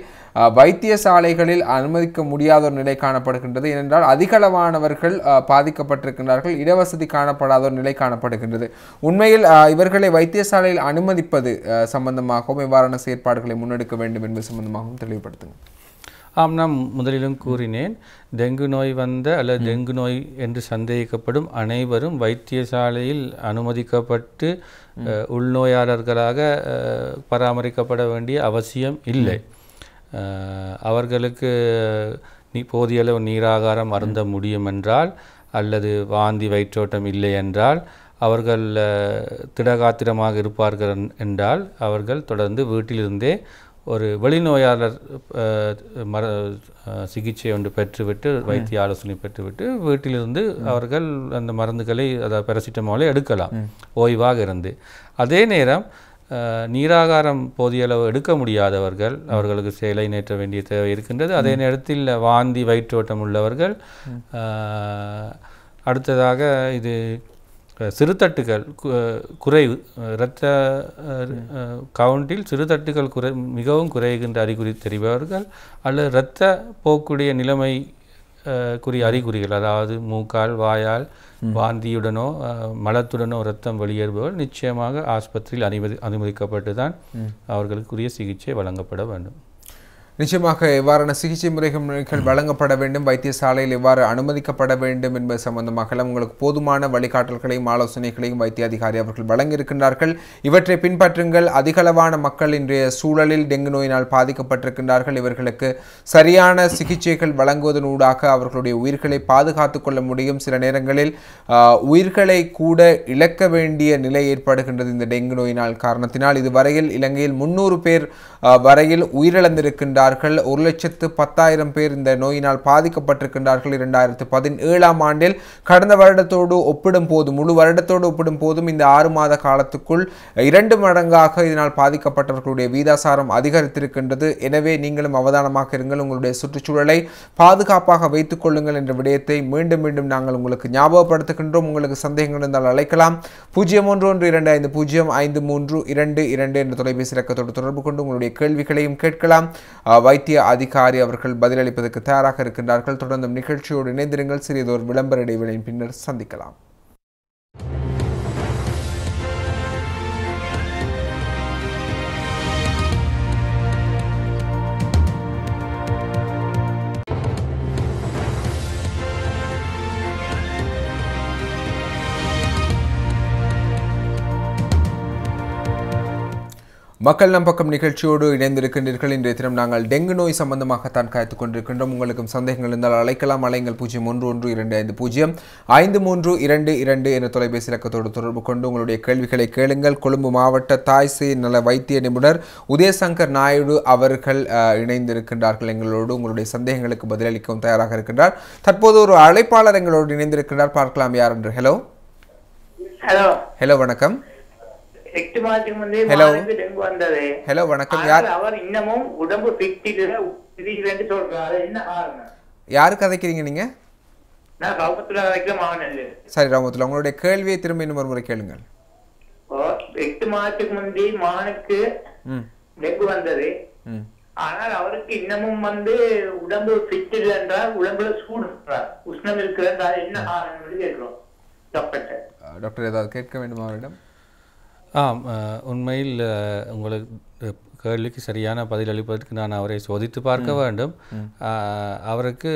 வைத்தியசாலைகளில் அனுமதிக்க முடியாத ஒரு நிலை காணப்படுகின்றது. ஏனென்றால் அதிகளவானவர்கள் பாதிக்கப்பட்டிருக்கின்றார்கள். இருக்கின்றார்கள், இடவசதி காணப்படாத ஒரு நிலை காணப்படுகின்றது. உண்மையில் இவர்களை வைத்தியசாலையில் அனுமதிப்பது சம்பந்தமாகவும் இவ்வாறான செயற்பாடுகளை முன்னெடுக்க வேண்டும் என்பது சம்பந்தமாகவும் தெளிவுபடுத்துங்க. ஆம், நான் முதலிலும் கூறினேன், டெங்கு நோய் வந்த அல்லது டெங்கு நோய் என்று சந்தேகிக்கப்படும் அனைவரும் வைத்தியசாலையில் அனுமதிக்கப்பட்டு உள்நோயாளர்களாக பராமரிக்கப்பட வேண்டிய அவசியம் இல்லை. அவர்களுக்கு போதிய அளவு நீராகாரம் அருந்த முடியும் என்றால் அல்லது வாந்தி வயிற்றோட்டம் இல்லை என்றால் அவர்கள் திடகாத்திரமாக இருப்பார்கள் என்றால் அவர்கள் தொடர்ந்து வீட்டிலிருந்தே ஒரு வெளிநோயாளர் சிகிச்சை ஒன்று பெற்றுவிட்டு வைத்திய ஆலோசனை பெற்றுவிட்டு வீட்டிலிருந்து அவர்கள் அந்த மருந்துகளை அதாவது பேராசிட்டமாலை எடுக்கலாம் ஓய்வாக இருந்து. அதே நேரம் நீராகாரம் போதிய அளவு எடுக்க முடியாதவர்கள் அவர்களுக்கு சேலை நேற்ற வேண்டிய தேவை இருக்கின்றது. அதே நேரத்தில் வாந்தி வயிற்றோட்டம் உள்ளவர்கள், அடுத்ததாக இது சிறுதட்டுகள் குறைவு, இரத்த கவுண்டில் சிறுதட்டுகள் மிகவும் குறைகின்ற அறிகுறி தெரிபவர்கள் அல்லது இரத்த போக்குடைய நிலைமை குறிய அறிகுறிகள், அதாவது மூக்கால் வாயால் வாந்தியுடனோ மலத்துடனோ இரத்தம் வெளியேறுபவர்கள் நிச்சயமாக ஆஸ்பத்திரியில் அனுமதிக்கப்பட்டு தான் அவர்களுக்குரிய சிகிச்சை வழங்கப்பட வேண்டும். நிச்சயமாக இவ்வாறான சிகிச்சை முறைகள் வழங்கப்பட வேண்டும், வைத்தியசாலையில் இவ்வாறு அனுமதிக்கப்பட வேண்டும் என்பது சம்பந்தமாக உங்களுக்கு போதுமான வழிகாட்டல்களையும் ஆலோசனைகளையும் வைத்திய அதிகாரி அவர்கள் வழங்கியிருக்கின்றார்கள். இவற்றை பின்பற்றுங்கள். அதிகளவான மக்கள் இன்றைய சூழலில் டெங்கு நோயினால் பாதிக்கப்பட்டிருக்கின்றார்கள். இவர்களுக்கு சரியான சிகிச்சைகள் வழங்குவதனூடாக அவர்களுடைய உயிர்களை பாதுகாத்துக் கொள்ள முடியும். சில நேரங்களில் உயிர்களை கூட இழக்க வேண்டிய நிலை ஏற்படுகின்றது இந்த டெங்கு நோயினால் காரணத்தினால். இதுவரையில் இலங்கையில் 300 பேர் வரையில் உயிரிழந்திருக்கின்றார்கள். 1,10,000 பேர் இந்த நோயினால் பாதிக்கப்பட்டிருக்கின்றார்கள். 2017 ஆண்டில் கடந்த வருடத்தோடு ஒப்பிடும் போது, முழு வருடத்தோடு ஒப்பிடும் போதும் இந்த 6 மாத காலத்துக்குள் 2 மடங்காக இதனால் பாதிக்கப்பட்டவர்களுடைய வீதாசாரம் அதிகரித்திருக்கின்றது. எனவே நீங்களும் அவதானமாக இருங்கள், உங்களுடைய சுற்றுச்சூழலை பாதுகாப்பாக வைத்துக் கொள்ளுங்கள் என்ற விடயத்தை மீண்டும் மீண்டும் நாங்கள் உங்களுக்கு ஞாபகப்படுத்துகின்றோம். உங்களுக்கு சந்தேகங்கள் இருந்தால் அழைக்கலாம். 0112253532 என்ற தொலைபேசி இலக்கத்தோடு தொடர்பு கொண்டு உங்களுடைய கேள்விகளையும் கேட்கலாம். வைத்திய அதிகாரி அவர்கள் பதிலளிப்பதற்கு தயாராக இருக்கின்றார்கள். தொடர்ந்து நிகழ்ச்சியோடு இணைந்திருங்கள். சிறியதொரு விளம்பர இடைவேளையின் பின்னர் சந்திக்கலாம். மக்கள் நம் பக்கம் நிகழ்ச்சியோடு இணைந்திருக்கின்றீர்கள். இன்றைய தினம் நாங்கள் டெங்கு நோய் சம்பந்தமாகத்தான் காத்துக் கொண்டிருக்கின்றோம். உங்களுக்கும் சந்தேகங்கள் இருந்தால் அழைக்கலாம். அலைங்கள் 0112253532 என்ற தொலைபேசி இலக்கத்தோடு தொடர்பு கொண்டு உங்களுடைய கேள்விகளை கேளுங்கள். கொழும்பு மாவட்ட தாய் சேய் நல வைத்திய நிபுணர் உதயசங்கர் நாயுடு அவர்கள் இணைந்திருக்கின்றார்கள் எங்களோடு. உங்களுடைய சந்தேகங்களுக்கு பதிலளிக்கவும் தயாராக இருக்கின்றார். தற்போது ஒரு அழைப்பாளர் எங்களோடு இணைந்திருக்கின்றார். பார்க்கலாம் யார் என்று. ஹலோ ஹலோ வணக்கம். 8 மாதத்துக்கு முன்னே மானுக்கு டெங்கு வந்தது. ஹலோ வணக்கம். யார்? அவர் இன்னமும் உடம்பு பிடிச்சிட்டு சொல்றாரு. என்ன காரணம்? யாரு கதைக்கிறீங்க நீங்க? நான் ரவுமத்துல்லா கதைக்கிற மாவனல். சரி ரவுமத்துல்லா, உங்களுடைய கேள்வியை திரும்ப இன்னும் ஒரு முறை கேளுங்கள். 8 மாதத்துக்கு முன்னே மானுக்கு டெங்கு வந்தது. ஆனால் அவருக்கு இன்னமும் உடம்பு பிட் இல்லை என்றால் உடம்புல சூடு உஷ்ணம் இருக்கிறது. என்ன காரணம் கேட்கிறோம் டாக்டர். டாக்டர் ஏதாவது கேட்க வேண்டுமா அவரிடம்? உண்மையில் உங்களுக்கு கேள்விக்கு சரியான பதில் அளிப்பதற்கு நான் அவரை சோதித்து பார்க்க வேண்டும். அவருக்கு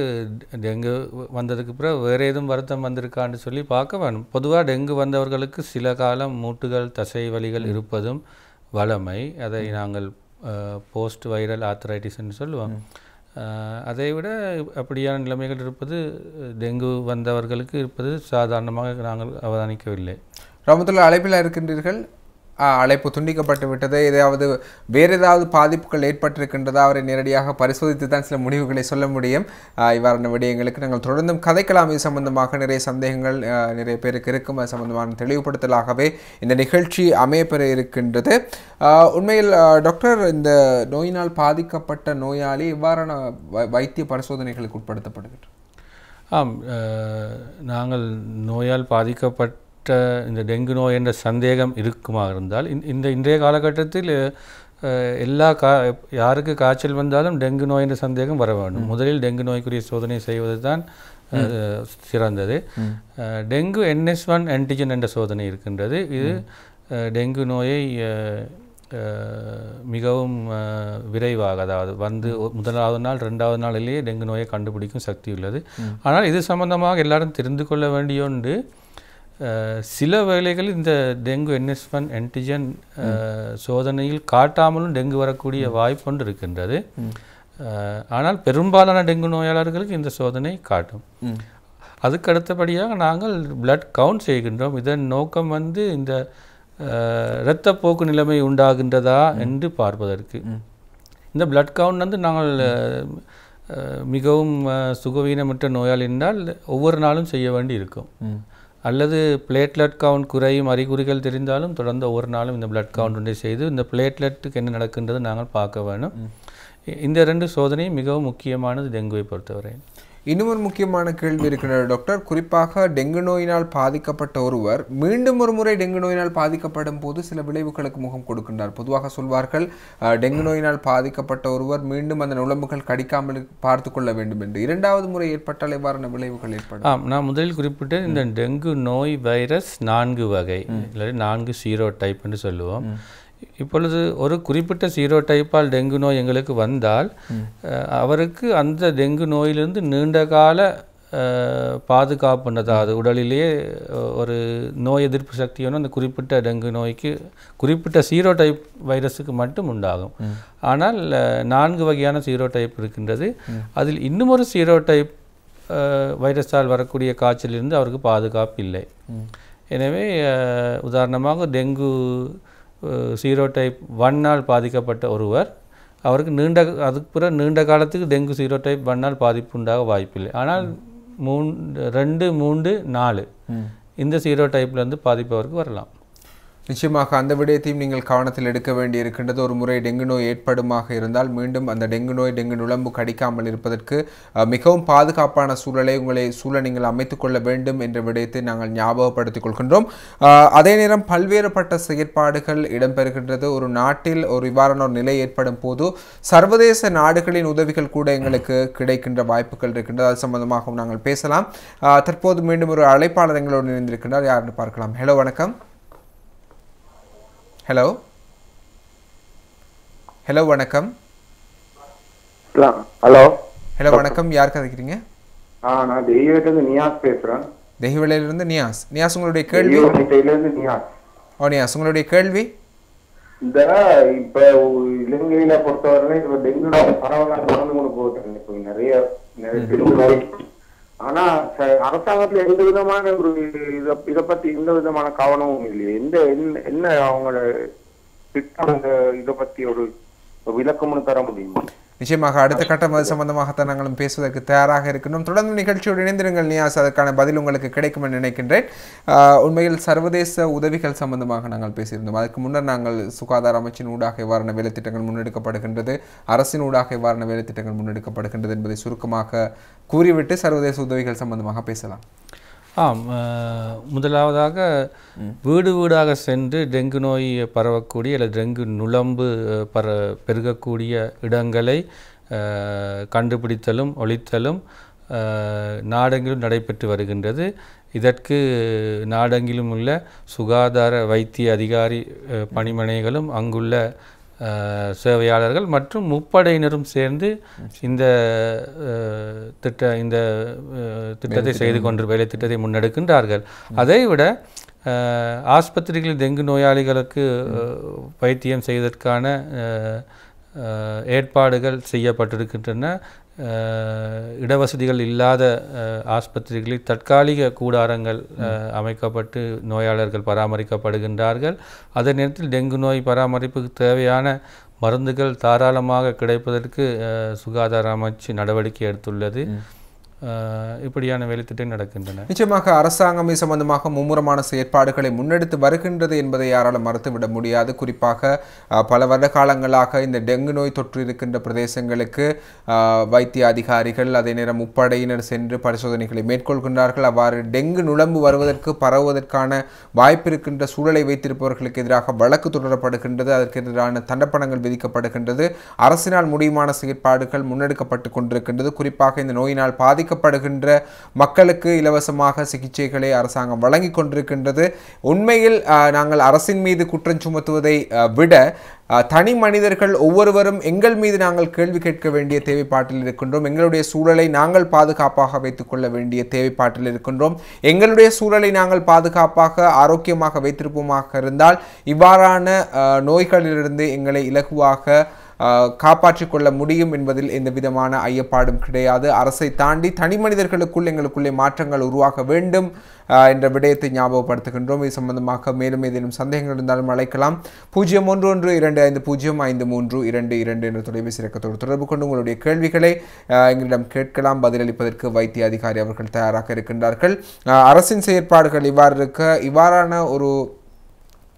டெங்கு வந்ததுக்கு பிறகு வேறு ஏதும் வருத்தம் வந்திருக்கான்னு சொல்லி பார்க்க வேண்டும். பொதுவாக டெங்கு வந்தவர்களுக்கு சில காலம் மூட்டுகள் தசை வலிகள் இருப்பதும் வழமை. அதை நாங்கள் போஸ்ட் வைரல் ஆர்த்தரைட்டிஸ்ன்னு சொல்லுவோம். அதை விட அப்படியான நிலைமைகள் இருப்பது டெங்கு வந்தவர்களுக்கு இருப்பது சாதாரணமாக நாங்கள் அவதானிக்கவில்லை. ரஹ்மத்துல்லாஹ், அழைப்பில் இருக்கின்றீர்கள். அழைப்பு துண்டிக்கப்பட்டு விட்டது. வேறு ஏதாவது பாதிப்புகள் ஏற்பட்டிருக்கின்றதா? அவரை நேரடியாக பரிசோதித்து தான் சில முடிவுகளை சொல்ல முடியும். இவ்வாறான விடயங்களுக்கு நாங்கள் தொடர்ந்தும் கதைக்கலாம். இது சம்பந்தமாக நிறைய சந்தேகங்கள் நிறைய பேருக்கு இருக்கும். அது சம்பந்தமான தெளிவுபடுத்தலாகவே இந்த நிகழ்ச்சி அமையப்பெற இருக்கின்றது. உண்மையில் டாக்டர், இந்த நோயினால் பாதிக்கப்பட்ட நோயாளி இவ்வாறான வைத்திய பரிசோதனைகளுக்கு உட்படுத்தப்படுகின்றனர். நாங்கள் நோயால் பாதிக்கப்பட்ட இந்த டெங்கு நோய் என்ற சந்தேகம் இருக்குமாக இருந்தால் இன்றைய காலகட்டத்தில் யாருக்கு காய்ச்சல் வந்தாலும் டெங்கு நோய் என்ற சந்தேகம் வர வேண்டும். முதலில் டெங்கு நோய்க்குரிய சோதனை செய்வது தான் சிறந்தது. டெங்கு NS1 ஆன்டிஜன் என்ற சோதனை இருக்கின்றது. இது டெங்கு நோயை மிகவும் விரைவாக, அதாவது வந்து முதலாவது நாள் 2வது நாளிலேயே டெங்கு நோயை கண்டுபிடிக்கும் சக்தி உள்ளது. ஆனால் இது சம்பந்தமாக எல்லாரும் தெரிந்து கொள்ள வேண்டிய ஒன்று, சில வேளைகளில் இந்த டெங்கு NS1 ஆன்டிஜன் சோதனையில் காட்டாமலும் டெங்கு வரக்கூடிய வாய்ப்பு ஒன்று இருக்கின்றது. ஆனால் பெரும்பாலான டெங்கு நோயாளர்களுக்கு இந்த சோதனை காட்டும். அதுக்கு அடுத்தபடியாக நாங்கள் பிளட் கவுண்ட் செய்கின்றோம். இதன் நோக்கம் வந்து இந்த இரத்தப்போக்கு நிலைமை உண்டாகின்றதா என்று பார்ப்பதற்கு. இந்த பிளட் கவுண்ட் வந்து நாங்கள் மிகவும் சுகவீனமற்ற நோயாளி என்றால் ஒவ்வொரு நாளும் செய்ய வேண்டி இருக்கும். அல்லது பிளேட்லெட் கவுண்ட் குறையும் அறிகுறிகள் தெரிந்தாலும் தொடர்ந்து ஒவ்வொரு நாளும் இந்த பிளட் கவுண்ட் ஒன்றை செய்து இந்த பிளேட்லெட்டுக்கு என்ன நடக்கின்றது நாங்கள் பார்க்க வேணும். இந்த 2 சோதனையும் மிகவும் முக்கியமானது டெங்குவை பொறுத்தவரை. இன்னும் ஒரு முக்கியமான கேள்வி இருக்கிறது டாக்டர். குறிப்பாக டெங்கு நோயினால் பாதிக்கப்பட்ட ஒருவர் மீண்டும் ஒரு முறை டெங்கு நோயினால் பாதிக்கப்படும் போது சில விளைவுகளுக்கு முகம் கொடுக்கின்றார். பொதுவாக சொல்வார்கள், டெங்கு நோயினால் பாதிக்கப்பட்ட ஒருவர் மீண்டும் அந்த நுளம்புகள் கடிக்காமல் பார்த்து கொள்ள வேண்டும் என்று. 2வது முறை ஏற்பட்டால் எவ்வாறான விளைவுகள் ஏற்படும்? நான் முதலில் குறிப்பிட்ட இந்த டெங்கு நோய் வைரஸ் 4 வகை, இல்லை 4 சீரோடைப் என்று சொல்லுவோம். இப்பொழுது ஒரு குறிப்பிட்ட சீரோடைப்பால் டெங்கு நோய் எங்களுக்கு வந்தால் அவருக்கு அந்த டெங்கு நோயிலிருந்து நீண்டகால பாதுகாப்பு, அதாவது உடலிலேயே ஒரு நோய் எதிர்ப்பு சக்தியான அந்த குறிப்பிட்ட டெங்கு நோய்க்கு குறிப்பிட்ட சீரோடைப் வைரஸுக்கு மட்டும் உண்டாகும். ஆனால் 4 வகையான சீரோடைப் இருக்கின்றது. அதில் இன்னும் ஒரு சீரோடைப் வைரஸால் வரக்கூடிய காய்ச்சலிலிருந்து அவருக்கு பாதுகாப்பு இல்லை. எனவே உதாரணமாக டெங்கு சீரோடைப் 1 பாதிக்கப்பட்ட ஒருவர், அவருக்கு அதுக்கு பிறகு நீண்ட காலத்துக்கு டெங்கு சீரோடைப் 1 பாதிப்பு உண்டாக வாய்ப்பில்லை. ஆனால் 2, 3, 4 இந்த சீரோடைப்லேருந்து பாதிப்பு அவருக்கு வரலாம். நிச்சயமாக அந்த விடயத்தையும் நீங்கள் கவனத்தில் எடுக்க வேண்டி இருக்கின்றது. ஒரு முறை டெங்கு நோய் ஏற்படுமாக இருந்தால் மீண்டும் அந்த டெங்கு நோய் டெங்கு நுளம்பு கடிக்காமல் இருப்பதற்கு மிகவும் பாதுகாப்பான சூழலை நீங்கள் அமைத்துக் கொள்ள வேண்டும் என்ற விடயத்தை நாங்கள் ஞாபகப்படுத்திக் கொள்கின்றோம். அதே நேரம் பல்வேறுபட்ட செயற்பாடுகள் இடம்பெறுகின்றது. ஒரு நாட்டில் ஒரு இவ்வாறான ஒரு நிலை ஏற்படும் போது சர்வதேச நாடுகளின் உதவிகள் கூட எங்களுக்கு கிடைக்கின்ற வாய்ப்புகள் இருக்கின்றது. அது சம்பந்தமாகவும் நாங்கள் பேசலாம். தற்போது மீண்டும் ஒரு அழைப்பாளர் எங்களோடு இணைந்திருக்கின்றார். யாருன்னு பார்க்கலாம். ஹலோ, வணக்கம். ஹலோ ஹலோ வணக்கம். ஹலோ ஹலோ வணக்கம். யார் கதைக்கிறீங்க? நான் தெய்வத்திலிருந்து நியாஸ் பேசுறேன். தெய்வவேளையிலிருந்து நியாஸ். நியாஸ், உங்களுடைய கேள்வி? நியாஸ், உங்களுடைய கேள்வி? இந்த இப்ப இலங்கையில பொறுத்தவரை இப்ப டெங்கு நோய் பரவலாக நடந்து கொண்டு போகுது. இப்ப நிறைய ஆனா அரசாங்கத்துல எந்த விதமான ஒரு இத பத்தி எந்த விதமான கவனமும் இல்லையே. என்ன அவங்களோட திட்டம் இத பத்தி ஒரு விளக்கம்னு தர முடியுமா? நிச்சயமாக அடுத்த கட்டம் அது சம்பந்தமாகத்தான் நாங்களும் பேசுவதற்கு தயாராக இருக்கணும். தொடர்ந்து நிகழ்ச்சியோடு இணைந்திருங்கள் நியாஸ், அதற்கான பதில் உங்களுக்கு கிடைக்கும் என்று நினைக்கின்றேன். உண்மையில் சர்வதேச உதவிகள் சம்பந்தமாக நாங்கள் பேசியிருந்தோம். அதுக்கு முன்னர் நாங்கள் சுகாதார அமைச்சின் ஊடாக எவ்வாறான வேலைத்திட்டங்கள் முன்னெடுக்கப்படுகின்றது, அரசின் ஊடாக எவ்வாறான வேலைத்திட்டங்கள் முன்னெடுக்கப்படுகின்றது என்பதை சுருக்கமாக கூறிவிட்டு சர்வதேச உதவிகள் சம்பந்தமாக பேசலாம். முதலாவதாக வீடு வீடாக சென்று டெங்கு நோய் பரவக்கூடிய அல்லது டெங்கு நுளம்பு பெருகக்கூடிய இடங்களை கண்டுபிடித்தலும் ஒழித்தலும் நாடெங்கிலும் நடைபெற்று வருகின்றது. இதற்கு நாடெங்கிலும் உள்ள சுகாதார வைத்திய அதிகாரி பணிமனைகளும் அங்குள்ள சேவையாளர்கள் மற்றும் முப்படையினரும் சேர்ந்து இந்த திட்டத்தை செய்து கொண்டு வேலை திட்டத்தை முன்னெடுக்கின்றார்கள். அதைவிட ஆஸ்பத்திரிகளில் டெங்கு நோயாளிகளுக்கு வைத்தியம் செய்வதற்கான ஏற்பாடுகள் செய்யப்பட்டிருக்கின்றன. இடவசதிகள் இல்லாத ஆஸ்பத்திரிகளில் தற்காலிக கூடாரங்கள் அமைக்கப்பட்டு நோயாளர்கள் பராமரிக்கப்படுகின்றார்கள். அதே நேரத்தில் டெங்கு நோய் பராமரிப்புக்கு தேவையான மருந்துகள் தாராளமாக கிடைப்பதற்கு சுகாதார அமைச்சு நடவடிக்கை எடுத்துள்ளது. இப்படியான வேலைத்திட்டம் நடக்கின்றன. நிச்சயமாக அரசாங்கம் இது சம்பந்தமாக மும்முரமான செயற்பாடுகளை முன்னெடுத்து வருகின்றது என்பதை யாராலும் மறுத்துவிட முடியாது. குறிப்பாக பல வருட காலங்களாக இந்த டெங்கு நோய் தொற்று இருக்கின்ற பிரதேசங்களுக்கு வைத்திய அதிகாரிகள் அதே நேரம் முப்படையினர் சென்று பரிசோதனைகளை மேற்கொள்கின்றார்கள். அவ்வாறு டெங்கு நுளம்பு வருவதற்கு பரவுவதற்கான வாய்ப்பு இருக்கின்ற சூழலை வைத்திருப்பவர்களுக்கு எதிராக வழக்கு தொடரப்படுகின்றது. அதற்கு எதிரான தண்டப்பணங்கள் விதிக்கப்படுகின்றது. அரசினால் முடியுமான செயற்பாடுகள் முன்னெடுக்கப்பட்டு கொண்டிருக்கின்றது. குறிப்பாக இந்த நோயினால் பாதிக்கப்பட்ட பாதிக்கப்படுகின்ற மக்களுக்கு இலவசமாக சிகிச்சைகளை அரசாங்கம் வழங்கி கொண்டிருக்கின்றது. உண்மையில் நாங்கள் அரசின் மீது குற்றம் சுமத்துவதை விட தனி மனிதர்கள் ஒவ்வொருவரும் எங்கள் மீது நாங்கள் கேள்வி கேட்க வேண்டிய தேவைப்பாட்டில் இருக்கின்றோம். எங்களுடைய சூழலை நாங்கள் பாதுகாப்பாக வைத்துக் கொள்ள வேண்டிய தேவைப்பாட்டில் இருக்கின்றோம். எங்களுடைய சூழலை நாங்கள் பாதுகாப்பாக ஆரோக்கியமாக வைத்திருப்போமாக இருந்தால் இவ்வாறான நோய்களிலிருந்து எங்களை இலகுவாக காப்பாற்றிக் கொள்ள முடியும் என்பதில் எந்த விதமான ஐயப்பாடும் கிடையாது. அரசை தாண்டி தனி மனிதர்களுக்குள் எங்களுக்குள்ளே மாற்றங்கள் உருவாக வேண்டும் என்ற விடயத்தை ஞாபகப்படுத்துகின்றோம். இது சம்பந்தமாக மேலும் ஏதேனும் சந்தேகங்கள் இருந்தாலும் அழைக்கலாம். 011225353222 என்ற தொலைபேசி இலக்கத்தோடு தொடர்பு கொண்டு உங்களுடைய கேள்விகளை எங்களிடம் கேட்கலாம். பதிலளிப்பதற்கு வைத்திய அதிகாரி அவர்கள் தயாராக இருக்கின்றார்கள். அரசின் செயற்பாடுகள் இவ்வாறு இருக்க, இவ்வாறான ஒரு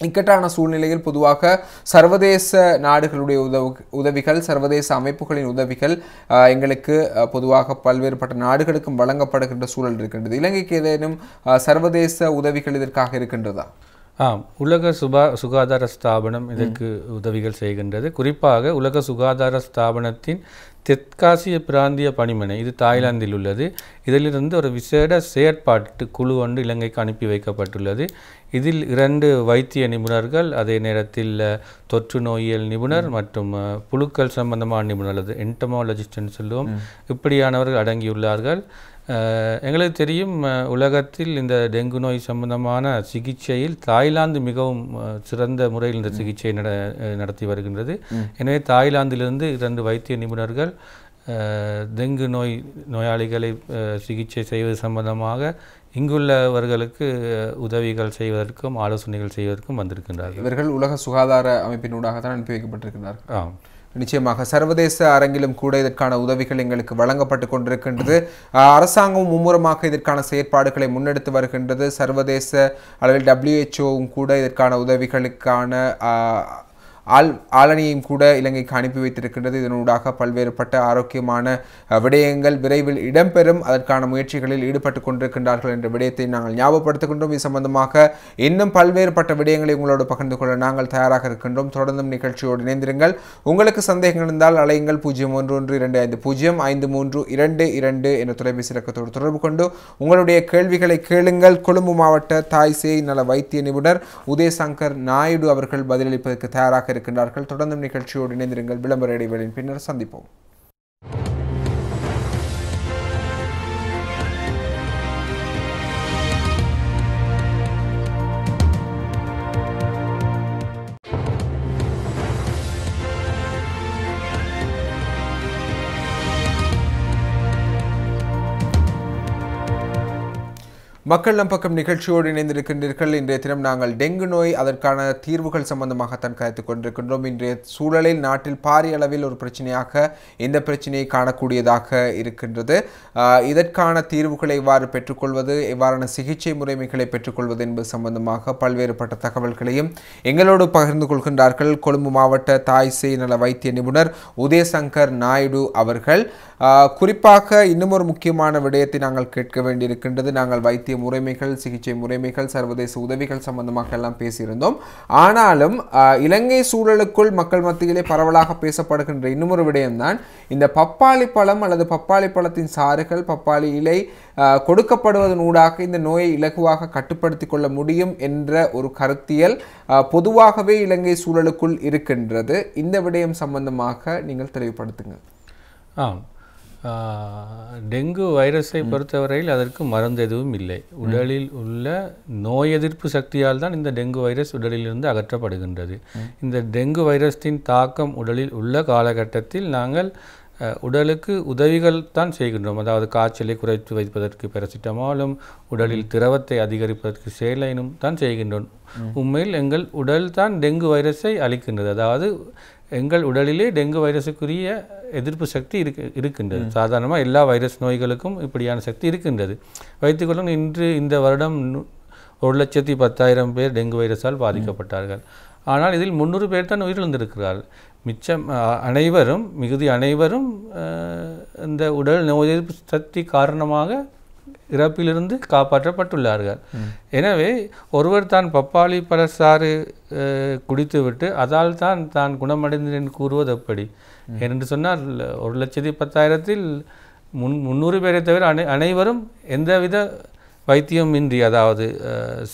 இக்கட்டான சூழ்நிலையில் பொதுவாக சர்வதேச நாடுகளுடைய உதவிகள், சர்வதேச அமைப்புகளின் உதவிகள் எங்களுக்கு பொதுவாக பல்வேறுபட்ட நாடுகளுக்கும் வழங்கப்படுகின்ற சூழல் இருக்கின்றது. இலங்கைக்கு ஏதேனும் சர்வதேச உதவிகள் இதற்காக இருக்கின்றதா? உலக சுகாதார ஸ்தாபனம் இதற்கு உதவிகள் செய்கின்றது. குறிப்பாக உலக சுகாதார ஸ்தாபனத்தின் தெற்காசிய பிராந்திய பணிமனை, இது தாய்லாந்தில் உள்ளது. இதிலிருந்து ஒரு விசேட செயற்பாட்டு குழு ஒன்று இலங்கைக்கு அனுப்பி வைக்கப்பட்டுள்ளது. இதில் 2 வைத்திய நிபுணர்கள், அதே நேரத்தில் தொற்று நோயியல் நிபுணர் மற்றும் புழுக்கள் சம்பந்தமான நிபுணர் அல்லது என்டமாலஜிஸ்ட்னு சொல்லுவோம், இப்படியானவர்கள் அடங்கியுள்ளார்கள். எங்களுக்கு தெரியும், உலகத்தில் இந்த டெங்கு நோய் சம்பந்தமான சிகிச்சையில் தாய்லாந்து மிகவும் சிறந்த முறையில் இந்த சிகிச்சை நடத்தி வருகின்றது. எனவே தாய்லாந்திலிருந்து 2 வைத்திய நிபுணர்கள் டெங்கு நோயாளிகளை சிகிச்சை செய்வது சம்பந்தமாக இங்குள்ளவர்களுக்கு உதவிகள் செய்வதற்கும் ஆலோசனைகள் செய்வதற்கும் வந்திருக்கின்றார்கள். இவர்கள் உலக சுகாதார அமைப்பினூடாக தான் அனுப்பி வைக்கப்பட்டிருக்கிறார்கள். நிச்சயமாக சர்வதேச அரங்கிலும் கூட இதற்கான உதவிகள் எங்களுக்கு வழங்கப்பட்டு கொண்டிருக்கின்றது. அரசாங்கம் மும்முரமாக இதற்கான செயற்பாடுகளை முன்னெடுத்து வருகின்றது. சர்வதேச அளவில் WHO கூட இதற்கான உதவிகளுக்கான ஆளணியையும் கூட இலங்கைக்கு அனுப்பி வைத்திருக்கின்றது. இதனூடாக பல்வேறுபட்ட ஆரோக்கியமான விடயங்கள் விரைவில் இடம்பெறும், அதற்கான முயற்சிகளில் ஈடுபட்டு கொண்டிருக்கின்றார்கள் என்ற விடயத்தை நாங்கள் ஞாபகப்படுத்துகின்றோம். இது சம்பந்தமாக இன்னும் பல்வேறுபட்ட விடயங்களை உங்களோடு பகிர்ந்து கொள்ள நாங்கள் தயாராக இருக்கின்றோம். தொடர்ந்தும் நிகழ்ச்சியோடு இணைந்திருங்கள். உங்களுக்கு சந்தேகங்கள் இருந்தால் அலையுங்கள் 011225353222 என்ற தொலைபேசி இலக்கத்தோடு தொடர்பு கொண்டு உங்களுடைய கேள்விகளை கேளுங்கள். கொழும்பு மாவட்ட தாய் சேய் நல வைத்திய நிபுணர் உதயசங்கர் நாயுடு அவர்கள் பதிலளிப்பதற்கு தயாராக இருக்கின்றார்கள். தொடர்ந்து நிகழ்ச்சியோடு இணைந்திருங்கள். விளம்பர இடைவேளையின் பின்னர் சந்திப்போம். மக்கள் நம் பக்கம் நிகழ்ச்சியோடு இணைந்திருக்கின்றீர்கள். இன்றைய தினம் நாங்கள் டெங்கு நோய், அதற்கான தீர்வுகள் சம்பந்தமாகத்தான் கருத்து கொண்டிருக்கின்றோம். இன்றைய சூழலில் நாட்டில் பாரிய அளவில் ஒரு பிரச்சனையாக இந்த பிரச்சனையை காணக்கூடியதாக இருக்கின்றது. இதற்கான தீர்வுகளை எவ்வாறு பெற்றுக்கொள்வது, எவ்வாறான சிகிச்சை முறைமைகளை பெற்றுக்கொள்வது என்பது சம்பந்தமாக பல்வேறுபட்ட தகவல்களையும் எங்களோடு பகிர்ந்து கொள்கின்றார்கள் கொழும்பு மாவட்ட தாய் சேய் நல வைத்திய நிபுணர் உதயசங்கர் நாயுடு அவர்கள். குறிப்பாக இன்னும் ஒரு முக்கியமான விடயத்தை நாங்கள் கேட்க வேண்டியிருக்கின்றது. நாங்கள் வைத்திய முறைமைகள், சிகிச்சை முறைமைகள், சர்வதேச உதவிகள் சம்பந்தமாக எல்லாம் பேசியிருந்தோம். ஆனாலும் இலங்கை சூழலுக்குள் மக்கள் மத்தியிலே பரவலாக பேசப்படுகின்ற இன்னொரு விடயம்தான் இந்த பப்பாளி பழம் அல்லது பப்பாளி பழத்தின் சாறுகள், பப்பாளி இலை கொடுக்கப்படுவதன் ஊடாக இந்த நோயை இலகுவாக கட்டுப்படுத்தி கொள்ள முடியும் என்ற ஒரு கருத்தியல் பொதுவாகவே இலங்கை சூழலுக்குள் இருக்கின்றது. இந்த விடயம் சம்பந்தமாக நீங்கள் தெளிவுபடுத்துங்கள். டெங்கு வைரஸை பொறுத்தவரையில் அதற்கு மருந்து எதுவும் இல்லை. உடலில் உள்ள நோய் எதிர்ப்பு சக்தியால் தான் இந்த டெங்கு வைரஸ் உடலிலிருந்து அகற்றப்படுகின்றது. இந்த டெங்கு வைரஸின் தாக்கம் உடலில் உள்ள காலகட்டத்தில் நாங்கள் உடலுக்கு உதவிகள் தான் செய்கின்றோம். அதாவது காய்ச்சலை குறைத்து வைப்பதற்கு பெரசிட்டமாலும், உடலில் திரவத்தை அதிகரிப்பதற்கு சேலைனும் தான் செய்கின்றோம். உண்மையில் எங்கள் உடல் தான் டெங்கு வைரஸை அளிக்கின்றது. அதாவது எங்கள் உடலிலே டெங்கு வைரஸுக்குரிய எதிர்ப்பு சக்தி இருக்கின்றது. சாதாரணமாக எல்லா வைரஸ் நோய்களுக்கும் இப்படியான சக்தி இருக்கின்றது. வைத்துக்கொள்ளும், இன்று இந்த வருடம் 1,10,000 பேர் டெங்கு வைரஸால் பாதிக்கப்பட்டார்கள். ஆனால் இதில் 300 பேர் தான் உயிரிழந்திருக்கிறார்கள். மிச்சம் அனைவரும், மிகுதி அனைவரும் இந்த உடல் நோய் எதிர்ப்பு சக்தி காரணமாக இறப்பிலிருந்து காப்பாற்றப்பட்டுள்ளார்கள். எனவே ஒருவர் தான் பப்பாளி பழச்சாறு குடித்துவிட்டு அதால் தான் குணமடைந்தேன் கூறுவது எப்படி என்று சொன்னால், 1,10,000-இல் 300 பேரை தவிர அனைவரும் எந்தவித வைத்தியமின்றி, அதாவது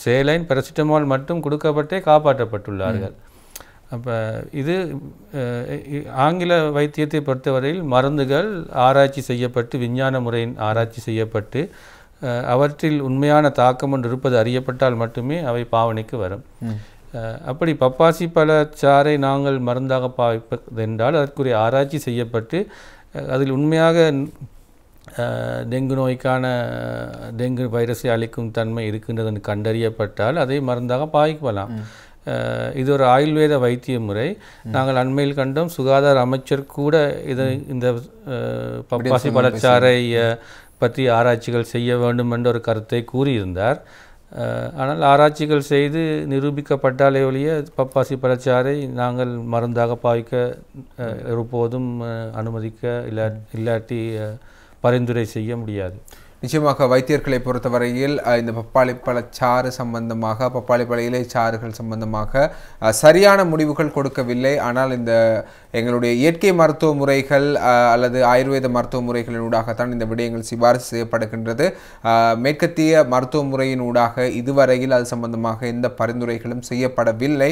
சேலைன் பாராசிட்டமால் மட்டும் கொடுக்கப்பட்டே காப்பாற்றப்பட்டுள்ளார்கள். அப்போ இது ஆங்கில வைத்தியத்தை பொறுத்தவரையில் மருந்துகள் ஆராய்ச்சி செய்யப்பட்டு, விஞ்ஞான முறையின் ஆராய்ச்சி செய்யப்பட்டு, அவற்றில் உண்மையான தாக்கம் ஒன்று இருப்பது அறியப்பட்டால் மட்டுமே அவை பாவனைக்கு வரும். அப்படி பப்பாசி பழச்சாறை நாங்கள் மருந்தாக பாவிப்பதென்றால் அதற்குரிய ஆராய்ச்சி செய்யப்பட்டு அதில் உண்மையாக டெங்கு நோய்க்கான டெங்கு வைரஸை அளிக்கும் தன்மை இருக்கின்றது கண்டறியப்பட்டால் அதை மருந்தாக பாவிக்கலாம். இது ஒரு ஆயுர்வேத வைத்திய முறை. நாங்கள் அண்மையில் கண்டோம், சுகாதார அமைச்சர் கூட இந்த பப்பாசி பழச்சாறை பற்றி ஆராய்ச்சிகள் செய்ய வேண்டும் என்ற ஒரு கருத்தை கூறியிருந்தார். ஆனால் ஆராய்ச்சிகள் செய்து நிரூபிக்கப்பட்டாலே ஒழிய பப்பாசி பழச்சாறை நாங்கள் மருந்தாக பாவிக்க ஒருபோதும் அனுமதிக்க இல்லாட்டி பரிந்துரை செய்ய முடியாது. நிச்சயமாக வைத்தியர்களை பொறுத்தவரையில் இந்த பப்பாளி பழச்சாறு சம்பந்தமாக, பப்பாளி பழ இலைச்சாறுகள் சம்பந்தமாக சரியான முடிவுகள் கொடுக்கவில்லை. ஆனால் இந்த எங்களுடைய இயற்கை மருத்துவ முறைகள் அல்லது ஆயுர்வேத மருத்துவ முறைகளினூடாகத்தான் இந்த விடயங்கள் சிபாரிசு செய்யப்படுகின்றது. மேற்கத்திய மருத்துவ முறையினூடாக இதுவரையில் அது சம்பந்தமாக எந்த பரிந்துரைகளும் செய்யப்படவில்லை.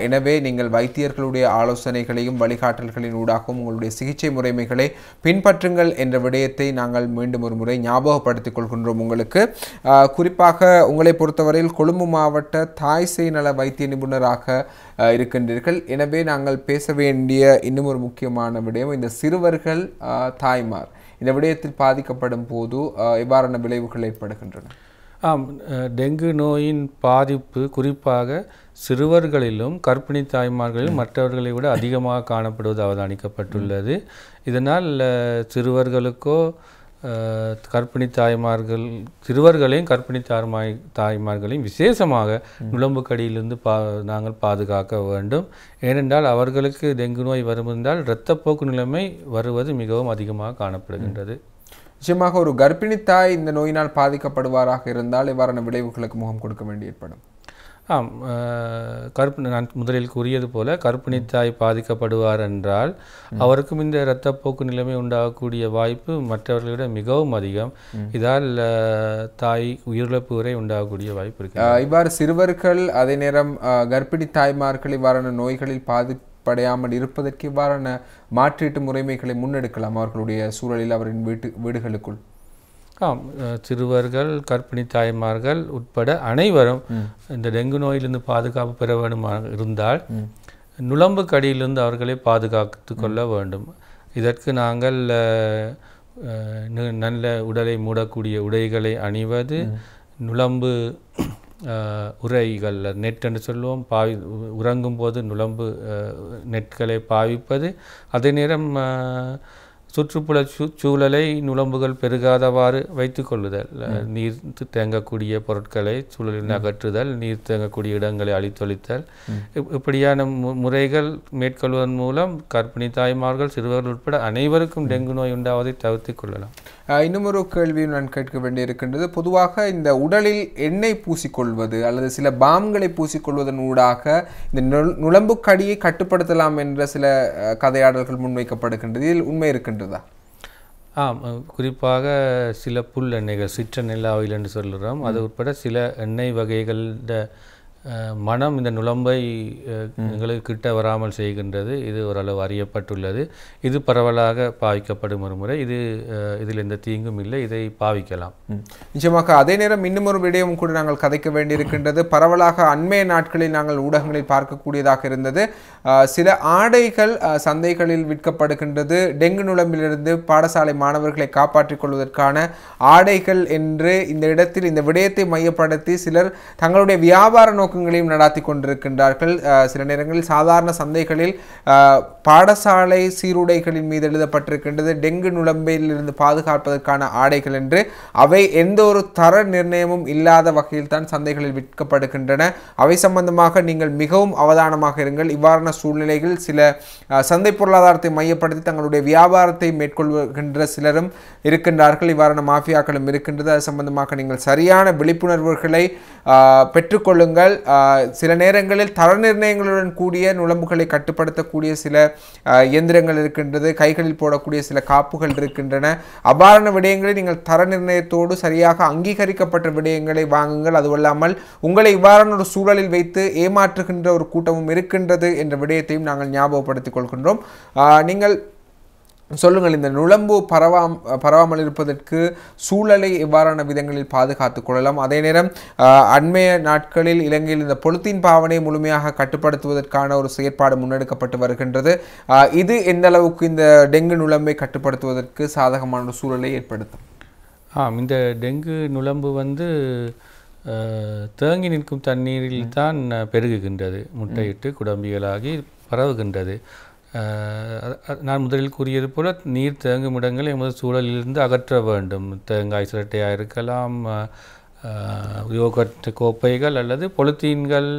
எனவே நீங்கள் வைத்தியர்களுடைய ஆலோசனைகளையும் வழிகாட்டல்களினூடாகவும் உங்களுடைய சிகிச்சை முறைமைகளை பின்பற்றுங்கள் என்ற விடயத்தை நாங்கள் மீண்டும் ஒரு முறை ஞாபகப்படுத்திக் கொள்கின்றோம். உங்களுக்கு குறிப்பாக உங்களை பொறுத்தவரையில் கொழும்பு மாவட்ட தாய் சேய் நல வைத்திய நிபுணராக இருக்கின்றீர்கள். எனவே நாங்கள் பேச வேண்டிய இன்னும் ஒரு முக்கியமான விடயம், இந்த சிறுவர்கள் தாய்மார் இந்த விடயத்தில் பாதிக்கப்படும் போது எவ்வாறான விளைவுகள் ஏற்படுகின்றன? டெங்கு நோயின் பாதிப்பு குறிப்பாக சிறுவர்களிலும் கர்ப்பிணி தாய்மார்களிலும் மற்றவர்களை விட அதிகமாக காணப்படுவது அவதானிக்கப்பட்டுள்ளது. இதனால் சிறுவர்களுக்கோ கர்ப்பிணி தாய்மார்கள், சிறுவர்களையும் கர்ப்பிணி தாய்மார்களையும் விசேஷமாக நுளம்புக்கடியிலிருந்து நாங்கள் பாதுகாக்க வேண்டும். ஏனென்றால் அவர்களுக்கு டெங்கு நோய் வருமென்றால் இரத்தப்போக்கு நிலைமை வருவது மிகவும் அதிகமாக காணப்படுகின்றது. நிச்சயமாக ஒரு கர்ப்பிணி தாய் இந்த நோயினால் பாதிக்கப்படுவாராக இருந்தால் இவ்வாறான விளைவுகளுக்கு முகம் கொடுக்க வேண்டி ஏற்படும். நான் முதலில் கூறியது போல கர்ப்பிணி தாய் பாதிக்கப்படுவார் என்றால் அவருக்கும் இந்த இரத்தப்போக்கு நிலைமை உண்டாகக்கூடிய வாய்ப்பு மற்றவர்களை விட மிகவும் அதிகம். இதால் தாய் உயிரிழப்பு வரை உண்டாகக்கூடிய வாய்ப்பு இருக்கு. இவ்வாறு சிறுவர்கள் அதே நேரம் கர்ப்பிணி தாய்மார்கள் இவ்வாறான நோய்களில் பாதிப்படையாமல் இருப்பதற்கு இவ்வாறான மாற்றீட்டு முறைமைகளை முன்னெடுக்கலாம் அவர்களுடைய சூழலில், அவரின் வீடுகளுக்குள். சிறுவர்கள் கர்ப்பிணி தாய்மார்கள் உட்பட அனைவரும் இந்த டெங்கு நோயிலிருந்து பாதுகாப்பு பெற வேண்டுமாக இருந்தால் நுளம்பு கடியிலிருந்து அவர்களை பாதுகாத்து கொள்ள வேண்டும். இதற்கு நாங்கள் நல்ல உடலை மூடக்கூடிய உடைகளை அணிவது, நுளம்பு உரைகள் நெட் என்று சொல்லுவோம், உறங்கும் போது நுளம்பு நெட்களை பாவிப்பது, அதே நேரம் சுற்றுப்புற சூழலை நுளம்புகள் பெருகாதவாறு வைத்துக் கொள்ளுதல், நீர் தேங்கக்கூடிய பொருட்களை சூழலில் அகற்றுதல், நீர் தேங்கக்கூடிய இடங்களை அழித்தொழித்தல், இப்படியான முறைகள் மேற்கொள்வதன் மூலம் கர்ப்பிணி தாய்மார்கள் சிறுவர்கள் உட்பட அனைவருக்கும் டெங்கு நோய் உண்டாவதை தவிர்த்து கொள்ளலாம். இன்னும் ஒரு கேள்வியும் நான் கேட்க வேண்டியிருக்கின்றது. பொதுவாக இந்த உடலில் எண்ணெய் பூசிக்கொள்வது அல்லது சில பாம்களை பூசிக்கொள்வதன் ஊடாக இந்த நுளம்புக்கடியை கட்டுப்படுத்தலாம் என்ற சில கதையாடல்கள் முன்வைக்கப்படுகின்றது. இதில் உண்மை இருக்கின்றதா? குறிப்பாக சில புல் எண்ணெய்கள், சிற்றெண்ணெய் ஆயில் என்று சொல்கிறோம், அது உட்பட சில எண்ணெய் வகைகளோட மனம் இந்த நுளம்பை எங்களுக்கு கிட்ட வராமல் செய்கின்றது. இது ஓரளவு அறியப்பட்டுள்ளது. இது பரவலாக பாவிக்கப்படும் ஒரு முறை. இதில் எந்த தீங்கும் இல்லை, இதை பாவிக்கலாம். நிச்சயமாக. அதே நேரம் இன்னும் ஒரு விடயம் கூட நாங்கள் கதைக்க வேண்டியிருக்கின்றது. பரவலாக அண்மைய நாட்களில் நாங்கள் ஊடகங்களில் பார்க்கக்கூடியதாக இருந்தது, சில ஆடைகள் சந்தைகளில் விற்கப்படுகின்றது. டெங்கு நுளம்பிலிருந்து பாடசாலை மாணவர்களை காப்பாற்றிக் கொள்வதற்கான ஆடைகள் என்று இந்த இடத்தில் இந்த விடயத்தை மையப்படுத்தி சிலர் தங்களுடைய வியாபார நோக்கங்களையும் நடாத்தி கொண்டிருக்கின்றார்கள். சில நேரங்களில் சாதாரண சந்தைகளில் பாடசாலை சீருடைகளின் மீது எழுதப்பட்டிருக்கின்றது டெங்கு நுளம்பில் இருந்து பாதுகாப்பதற்கான ஆடைகள் என்று. அவை எந்த ஒரு தர நிர்ணயமும் இல்லாத வகையில் தான் சந்தைகளில் விற்கப்படுகின்றன. அவை சம்பந்தமாக நீங்கள் மிகவும் அவதானமாக இருங்கள். இவ்வாறான சூழ்நிலைகள் சில சந்தை பொருளாதாரத்தை மையப்படுத்தி தங்களுடைய வியாபாரத்தை மேற்கொள்கின்ற சிலரும் இருக்கின்றார்கள். இவ்வாறான மாஃபியாக்களும் இருக்கின்றது. அது சம்பந்தமாக நீங்கள் சரியான விழிப்புணர்வுகளை பெற்றுக்கொள்ளுங்கள். சில நேரங்களில் தர நிர்ணயங்களுடன் கூடிய நுளம்புகளை கட்டுப்படுத்தக்கூடிய சில இயந்திரங்கள் இருக்கின்றது, கைகளில் போடக்கூடிய சில காப்புகள் இருக்கின்றன. அவ்வாறான விடயங்களை நீங்கள் தர நிர்ணயத்தோடு சரியாக அங்கீகரிக்கப்பட்ட விடயங்களை வாங்குங்கள். அதுவல்லாமல் உங்களை இவ்வாறான ஒரு சூழலில் வைத்து ஏமாற்றுகின்ற ஒரு கூட்டமும் இருக்கின்றது என்ற விடயத்தையும் நாங்கள் ஞாபகப்படுத்திக் கொள்கின்றோம். நீங்கள் சொல்லுங்கள், இந்த நுளம்பு பரவாமல் இருப்பதற்கு சூழலை எவ்வாறான விதங்களில் பாதுகாத்துக் கொள்ளலாம்? அதே நேரம் அண்மைய நாட்களில் இலங்கையில் இந்த பொலித்தீன் பாவனை முழுமையாக கட்டுப்படுத்துவதற்கான ஒரு செயற்பாடு முன்னெடுக்கப்பட்டு வருகின்றது. இது எந்த அளவுக்கு இந்த டெங்கு நுளம்பை கட்டுப்படுத்துவதற்கு சாதகமான ஒரு சூழலை ஏற்படுத்தும்? இந்த டெங்கு நுளம்பு தேங்கி நிற்கும் தண்ணீரில் தான் பெருகுகின்றது, முட்டையிட்டு குடம்பிகளாகி பரவுகின்றது. நான் முதலில் கூறியது போல நீர் தேங்கும் இடங்களை எமது சூழலிலிருந்து அகற்ற வேண்டும். தேங்காய் சிரட்டையாக இருக்கலாம், யோகட் கோப்பைகள் அல்லது பொலித்தீன்கள்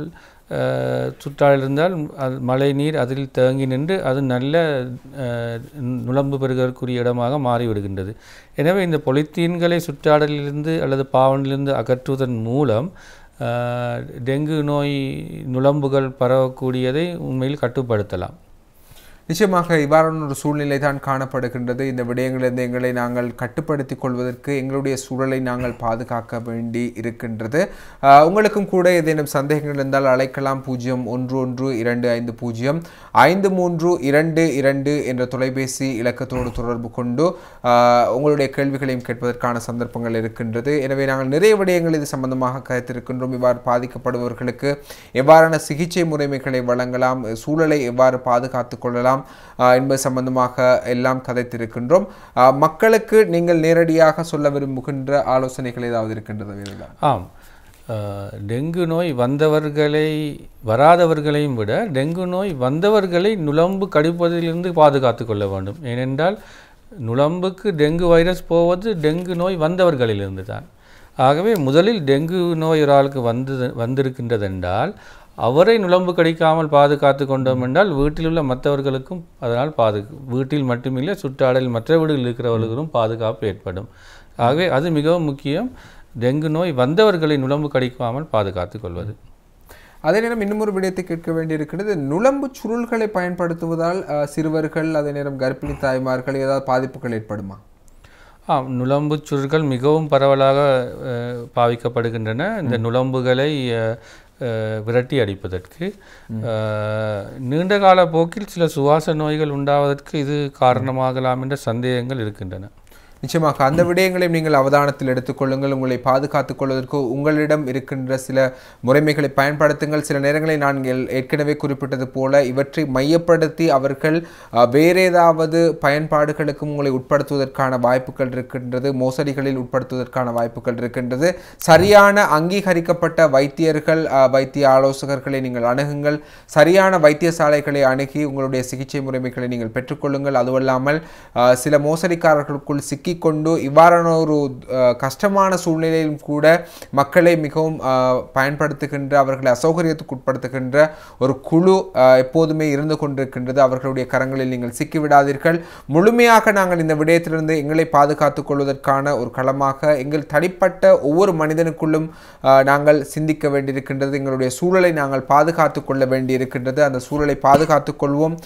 சுற்றால் இருந்தால் மழை நீர் அதில் தேங்கி நின்று அது நல்ல நுளம்பு பெருகக்கூடிய இடமாக மாறிவிடுகின்றது. எனவே இந்த பொலித்தீன்களை சுற்றாடலிலிருந்து அல்லது பாவனிலிருந்து அகற்றுவதன் மூலம் டெங்கு நோய் நுளம்புகள் பரவக்கூடியதை உண்மையில் கட்டுப்படுத்தலாம். நிச்சயமாக இவ்வாறான ஒரு சூழ்நிலை தான் காணப்படுகின்றது. இந்த விடயங்களிலிருந்து எங்களை நாங்கள் கட்டுப்படுத்திக் கொள்வதற்கு எங்களுடைய சூழலை நாங்கள் பாதுகாக்க வேண்டி இருக்கின்றது. உங்களுக்கும் கூட ஏதேனும் சந்தேகங்கள் இருந்தால் அழைக்கலாம். 0112053532 என்ற தொலைபேசி இலக்கத்தோடு தொடர்பு கொண்டு உங்களுடைய கேள்விகளையும் கேட்பதற்கான சந்தர்ப்பங்கள் இருக்கின்றது. எனவே நாங்கள் நிறைய விடயங்கள் இது சம்பந்தமாக கருத்திருக்கின்றோம். இவ்வாறு பாதிக்கப்படுபவர்களுக்கு எவ்வாறான சிகிச்சை முறைமைகளை வழங்கலாம், சூழலை எவ்வாறு பாதுகாத்துக் கொள்ளலாம் என்பது சம்பந்தமாக எல்லாம் கதைத்திருக்கின்றோம். மக்களுக்கு நீங்கள் நேரடியாக சொல்ல விரும்புகின்ற ஆலோசனைகள் ஏதாவது இருக்கின்றதா? டெங்கு நோய் வராதவர்களையும் விட டெங்கு நோய் வந்தவர்களை நுளம்பு கடிப்பதிலிருந்து பாதுகாத்து கொள்ள வேண்டும். ஏனென்றால் நுளம்புக்கு டெங்கு வைரஸ் போவது டெங்கு நோய் வந்தவர்களிலிருந்து தான். ஆகவே முதலில் டெங்கு நோய் ஒரு ஆளுக்கு வந்திருக்கின்றதென்றால் அவரை நுளம்பு கடிக்காமல் பாதுகாத்து கொண்டோம் என்றால் வீட்டில் உள்ள மற்றவர்களுக்கும் அதனால் வீட்டில் மட்டுமில்லை சுற்றாடலில் மற்ற வீடுகளில் இருக்கிறவர்களுக்கும் பாதுகாப்பு ஏற்படும். ஆகவே அது மிகவும் முக்கியம், டெங்கு நோய் வந்தவர்களை நுளம்பு கடிக்காமல் பாதுகாத்து கொள்வது. அதே நேரம் இன்னொரு விடயத்தை கேட்க வேண்டியிருக்கிறது. நுளம்பு சுருள்களை பயன்படுத்துவதால் சிறுவர்கள் அதே நேரம் கர்ப்பிணி தாய்மார்கள் ஏதாவது பாதிப்புகள் ஏற்படுமா? நுளம்பு சுருள்கள் மிகவும் பரவலாக பாவிக்கப்படுகின்றன. இந்த நுளம்புகளை விரட்டி அடிப்பதற்கு நீண்டகால போக்கில் சில சுவாச நோய்கள் உண்டாவதற்கு இது காரணமாகலாம் என்ற சந்தேகங்கள் இருக்கின்றன. நிச்சயமாக அந்த விடயங்களையும் நீங்கள் அவதானத்தில் எடுத்துக்கொள்ளுங்கள். உங்களை பாதுகாத்துக் கொள்வதற்கு உங்களிடம் இருக்கின்ற சில முறைமைகளை பயன்படுத்துங்கள். சில நேரங்களில் நான் ஏற்கனவே குறிப்பிட்டது போல இவற்றை மையப்படுத்தி அவர்கள் வேறு ஏதாவது பயன்பாடுகளுக்கும் உங்களை உட்படுத்துவதற்கான வாய்ப்புகள் இருக்கின்றது, மோசடிகளில் உட்படுத்துவதற்கான வாய்ப்புகள் இருக்கின்றது. சரியான அங்கீகரிக்கப்பட்ட வைத்தியர்கள், வைத்திய ஆலோசகர்களை நீங்கள் அணுகுங்கள். சரியான வைத்தியசாலைகளை அணுகி உங்களுடைய சிகிச்சை முறைமைகளை நீங்கள் பெற்றுக்கொள்ளுங்கள். அதுவல்லாமல் சில மோசடிக்காரர்களுக்குள் கொண்டு இவ்வாறான ஒரு கஷ்டமான சூழ்நிலையிலும் கூட மக்களை மிகவும் பயன்படுத்துகின்ற, அவர்களை அசௌகரியத்துக்கு உட்படுத்துகின்ற ஒரு குழு எப்போதுமே இருந்து கொண்டிருக்கின்றது. அவர்களுடைய கரங்களில் நீங்கள் சிக்கிவிடாதீர்கள். முழுமையாக நாங்கள் இந்த விடயத்திலிருந்து எங்களை பாதுகாத்துக் கொள்வதற்கான ஒரு களமாக எங்கள் தனிப்பட்ட ஒவ்வொரு மனிதனுக்குள்ளும் நாங்கள் சிந்திக்க வேண்டியிருக்கின்றது. எங்களுடைய சூழலை நாங்கள் பாதுகாத்துக் கொள்ள வேண்டியிருக்கின்றது. அந்த சூழலை பாதுகாத்துக் கொள்வோம்.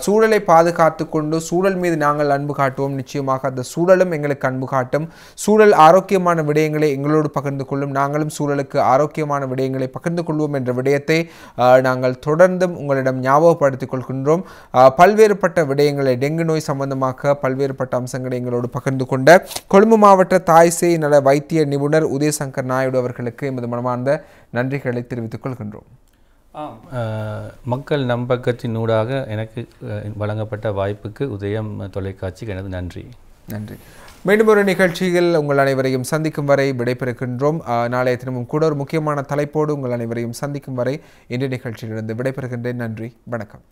சூழலை பாதுகாத்து கொண்டு சூழல் மீது நாங்கள் அன்பு காட்டுவோம். நிச்சயமாக அந்த சூழலும் எங்களுக்கு அன்பு காட்டும். சூழல் ஆரோக்கியமான விடயங்களை எங்களோடு பகிர்ந்து கொள்ளும். நாங்களும் சூழலுக்கு ஆரோக்கியமான விடயங்களை பகிர்ந்து கொள்வோம் என்ற விடயத்தை நாங்கள் தொடர்ந்தும் உங்களிடம் ஞாபகப்படுத்திக் கொள்கின்றோம். பல்வேறுபட்ட விடயங்களை, டெங்கு நோய் சம்பந்தமாக பல்வேறுபட்ட அம்சங்களை எங்களோடு பகிர்ந்து கொண்ட கொழும்பு மாவட்ட தாய் சேய் நல வைத்திய நிபுணர் உதயசங்கர் நாயுடு அவர்களுக்கு எமது மனமார்ந்த நன்றிகளை தெரிவித்துக் கொள்கின்றோம். மக்கள் நம்பகத்தின் ஊடாக எனக்கு வழங்கப்பட்ட வாய்ப்புக்கு உதயம் தொலைக்காட்சிக்கு எனது நன்றி. மீண்டும் ஒரு நிகழ்ச்சியில் உங்கள் அனைவரையும் சந்திக்கும் வரை விடைபெறுகின்றோம். நாளைய தினமும் கூட ஒரு முக்கியமான தலைப்போடு உங்கள் அனைவரையும் சந்திக்கும் வரை இந்த நிகழ்ச்சியிலிருந்து விடைபெறுகின்றேன். நன்றி, வணக்கம்.